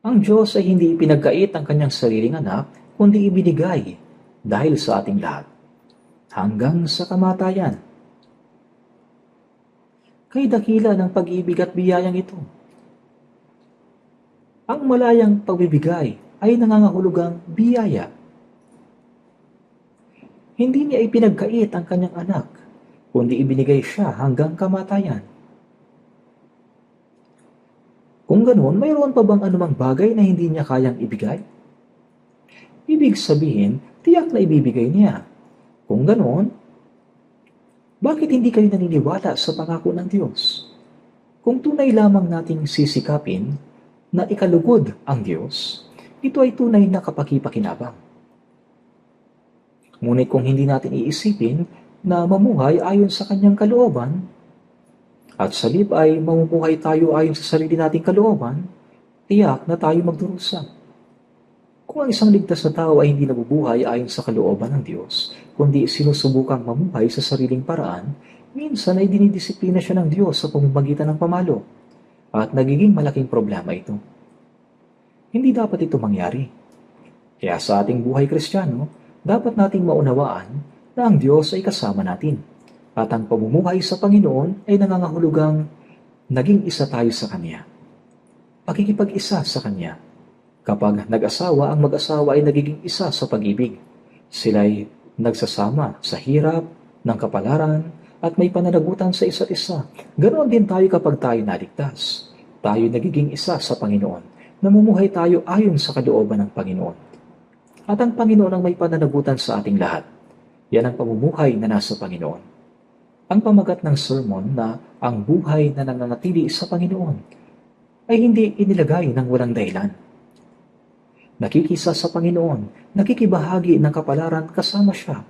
Ang Diyos ay hindi ipinagkait ang kanyang sariling anak, kundi ibinigay dahil sa ating lahat, hanggang sa kamatayan. Kay dakila ng pag-ibig at biyayang ito. Ang malayang pagbibigay ay nangangahulugang biyaya. Hindi niya ipinagkait ang kanyang anak, kundi ibinigay siya hanggang kamatayan. Kung ganoon, mayroon pa bang anumang bagay na hindi niya kayang ibigay? Ibig sabihin, tiyak na ibibigay niya. Kung ganoon, bakit hindi kayo naniniwala sa pangako ng Diyos? Kung tunay lamang nating sisikapin na ikalugod ang Diyos, ito ay tunay na kapakipakinabang. Ngunit kung hindi natin iisipin na mamuhay ayon sa kanyang kalooban, at sa halip ay mamumuhay tayo ayon sa sarili nating kalooban, tiyak na tayo magdurusa. Kung ang isang ligtas na tao ay hindi nabubuhay ayon sa kalooban ng Diyos, kundi sinusubukang mamuhay sa sariling paraan, minsan ay dinidisiplina siya ng Diyos sa pamamagitan ng pamalo, at nagiging malaking problema ito. Hindi dapat ito mangyari. Kaya sa ating buhay Kristiyano, dapat nating maunawaan na ang Diyos ay kasama natin. At ang pamumuhay sa Panginoon ay nangangahulugang naging isa tayo sa Kanya. Pakikipag-isa sa Kanya. Kapag nag-asawa, ang mag-asawa ay nagiging isa sa pag-ibig. Sila'y nagsasama sa hirap, ng kapalaran, at may pananagutan sa isa't isa. Ganoon din tayo kapag tayo naligtas. Tayo nagiging isa sa Panginoon. Namumuhay tayo ayon sa kalooban ng Panginoon. At ang Panginoon ang may pananagutan sa ating lahat. Yan ang pamumuhay na nasa Panginoon. Ang pamagat ng sermon na ang buhay na nananatili sa Panginoon ay hindi inilagay ng walang dahilan. Nakikisa sa Panginoon, nakikibahagi ng kapalaran kasama siya.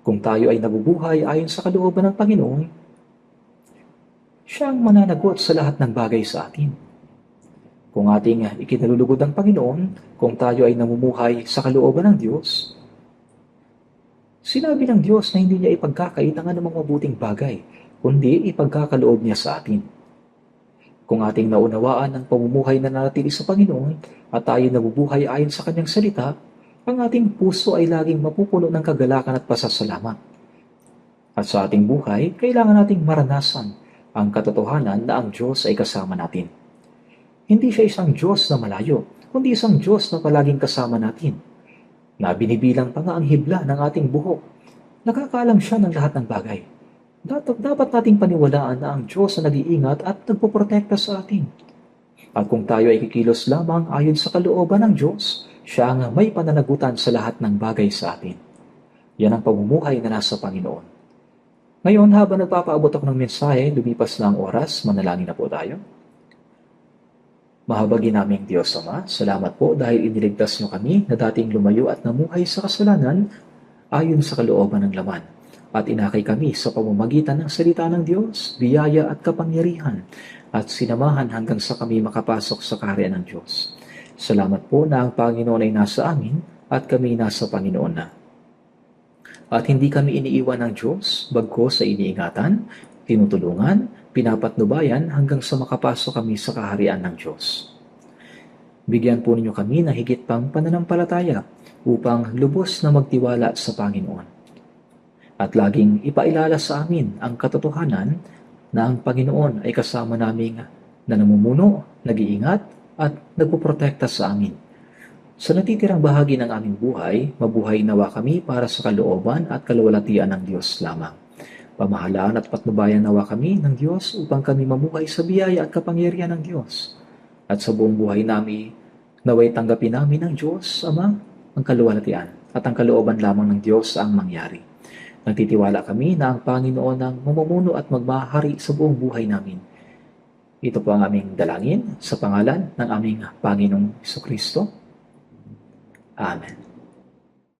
Kung tayo ay nabubuhay ayon sa kalooban ng Panginoon, siya ang mananagot sa lahat ng bagay sa atin. Kung ating ikinalulugod ang Panginoon, kung tayo ay namumuhay sa kalooban ng Diyos, sinabi ng Diyos na hindi niya ipagkakait ang anumang mabuting bagay, kundi ipagkakaloob niya sa atin. Kung ating naunawaan ang pamumuhay na nanatili sa Panginoon at tayo nabubuhay ayon sa Kanyang salita, ang ating puso ay laging mapupuno ng kagalakan at pasasalamat. At sa ating buhay, kailangan nating maranasan ang katotohanan na ang Diyos ay kasama natin. Hindi siya isang Diyos na malayo, kundi isang Diyos na palaging kasama natin, na binibilang pa nga ang hibla ng ating buhok. Nakakaalam siya ng lahat ng bagay. Dapat nating paniwalaan na ang Diyos na nag-iingat at nagpoprotekta sa atin. At kung tayo ay kikilos lamang ayon sa kalooban ng Diyos, siya ang may pananagutan sa lahat ng bagay sa atin. Yan ang pamumuhay na nasa Panginoon. Ngayon, habang nagpapaabot ako ng mensahe, lumipas na ang oras, manalangin na po tayo. Mahabagin naming Diyos Ama, salamat po dahil iniligtas niyo kami na dating lumayo at namuhay sa kasalanan ayon sa kalooban ng laman. At inakay kami sa pamamagitan ng salita ng Diyos, biyaya at kapangyarihan, at sinamahan hanggang sa kami makapasok sa kaharian ng Diyos. Salamat po na ang Panginoon ay nasa amin at kami nasa Panginoon na. At hindi kami iniiwan ng Diyos, bagkus sa iniingatan, tinutulungan, pinapatnubayan hanggang sa makapasok kami sa kaharian ng Diyos. Bigyan po ninyo kami na higit pang pananampalataya upang lubos na magtiwala sa Panginoon. At laging ipailala sa amin ang katotohanan na ang Panginoon ay kasama naming na namumuno, nag-iingat at nagpoprotekta sa amin. Sa natitirang bahagi ng aming buhay, mabuhay nawa kami para sa kalooban at kaluwalhatian ng Diyos lamang. Pamahalaan at patnubayan nawa kami ng Diyos upang kami mamuhay sa biyaya at kapangyarihan ng Diyos. At sa buong buhay namin, naway tanggapin namin ng Diyos, Ama, ang kaluwalhatian at ang kalooban lamang ng Diyos ang mangyari. Nagtitiwala kami na ang Panginoon ang mamumuno at magmahari sa buong buhay namin. Ito po ang aming dalangin sa pangalan ng aming Panginoong Hesukristo. Amen.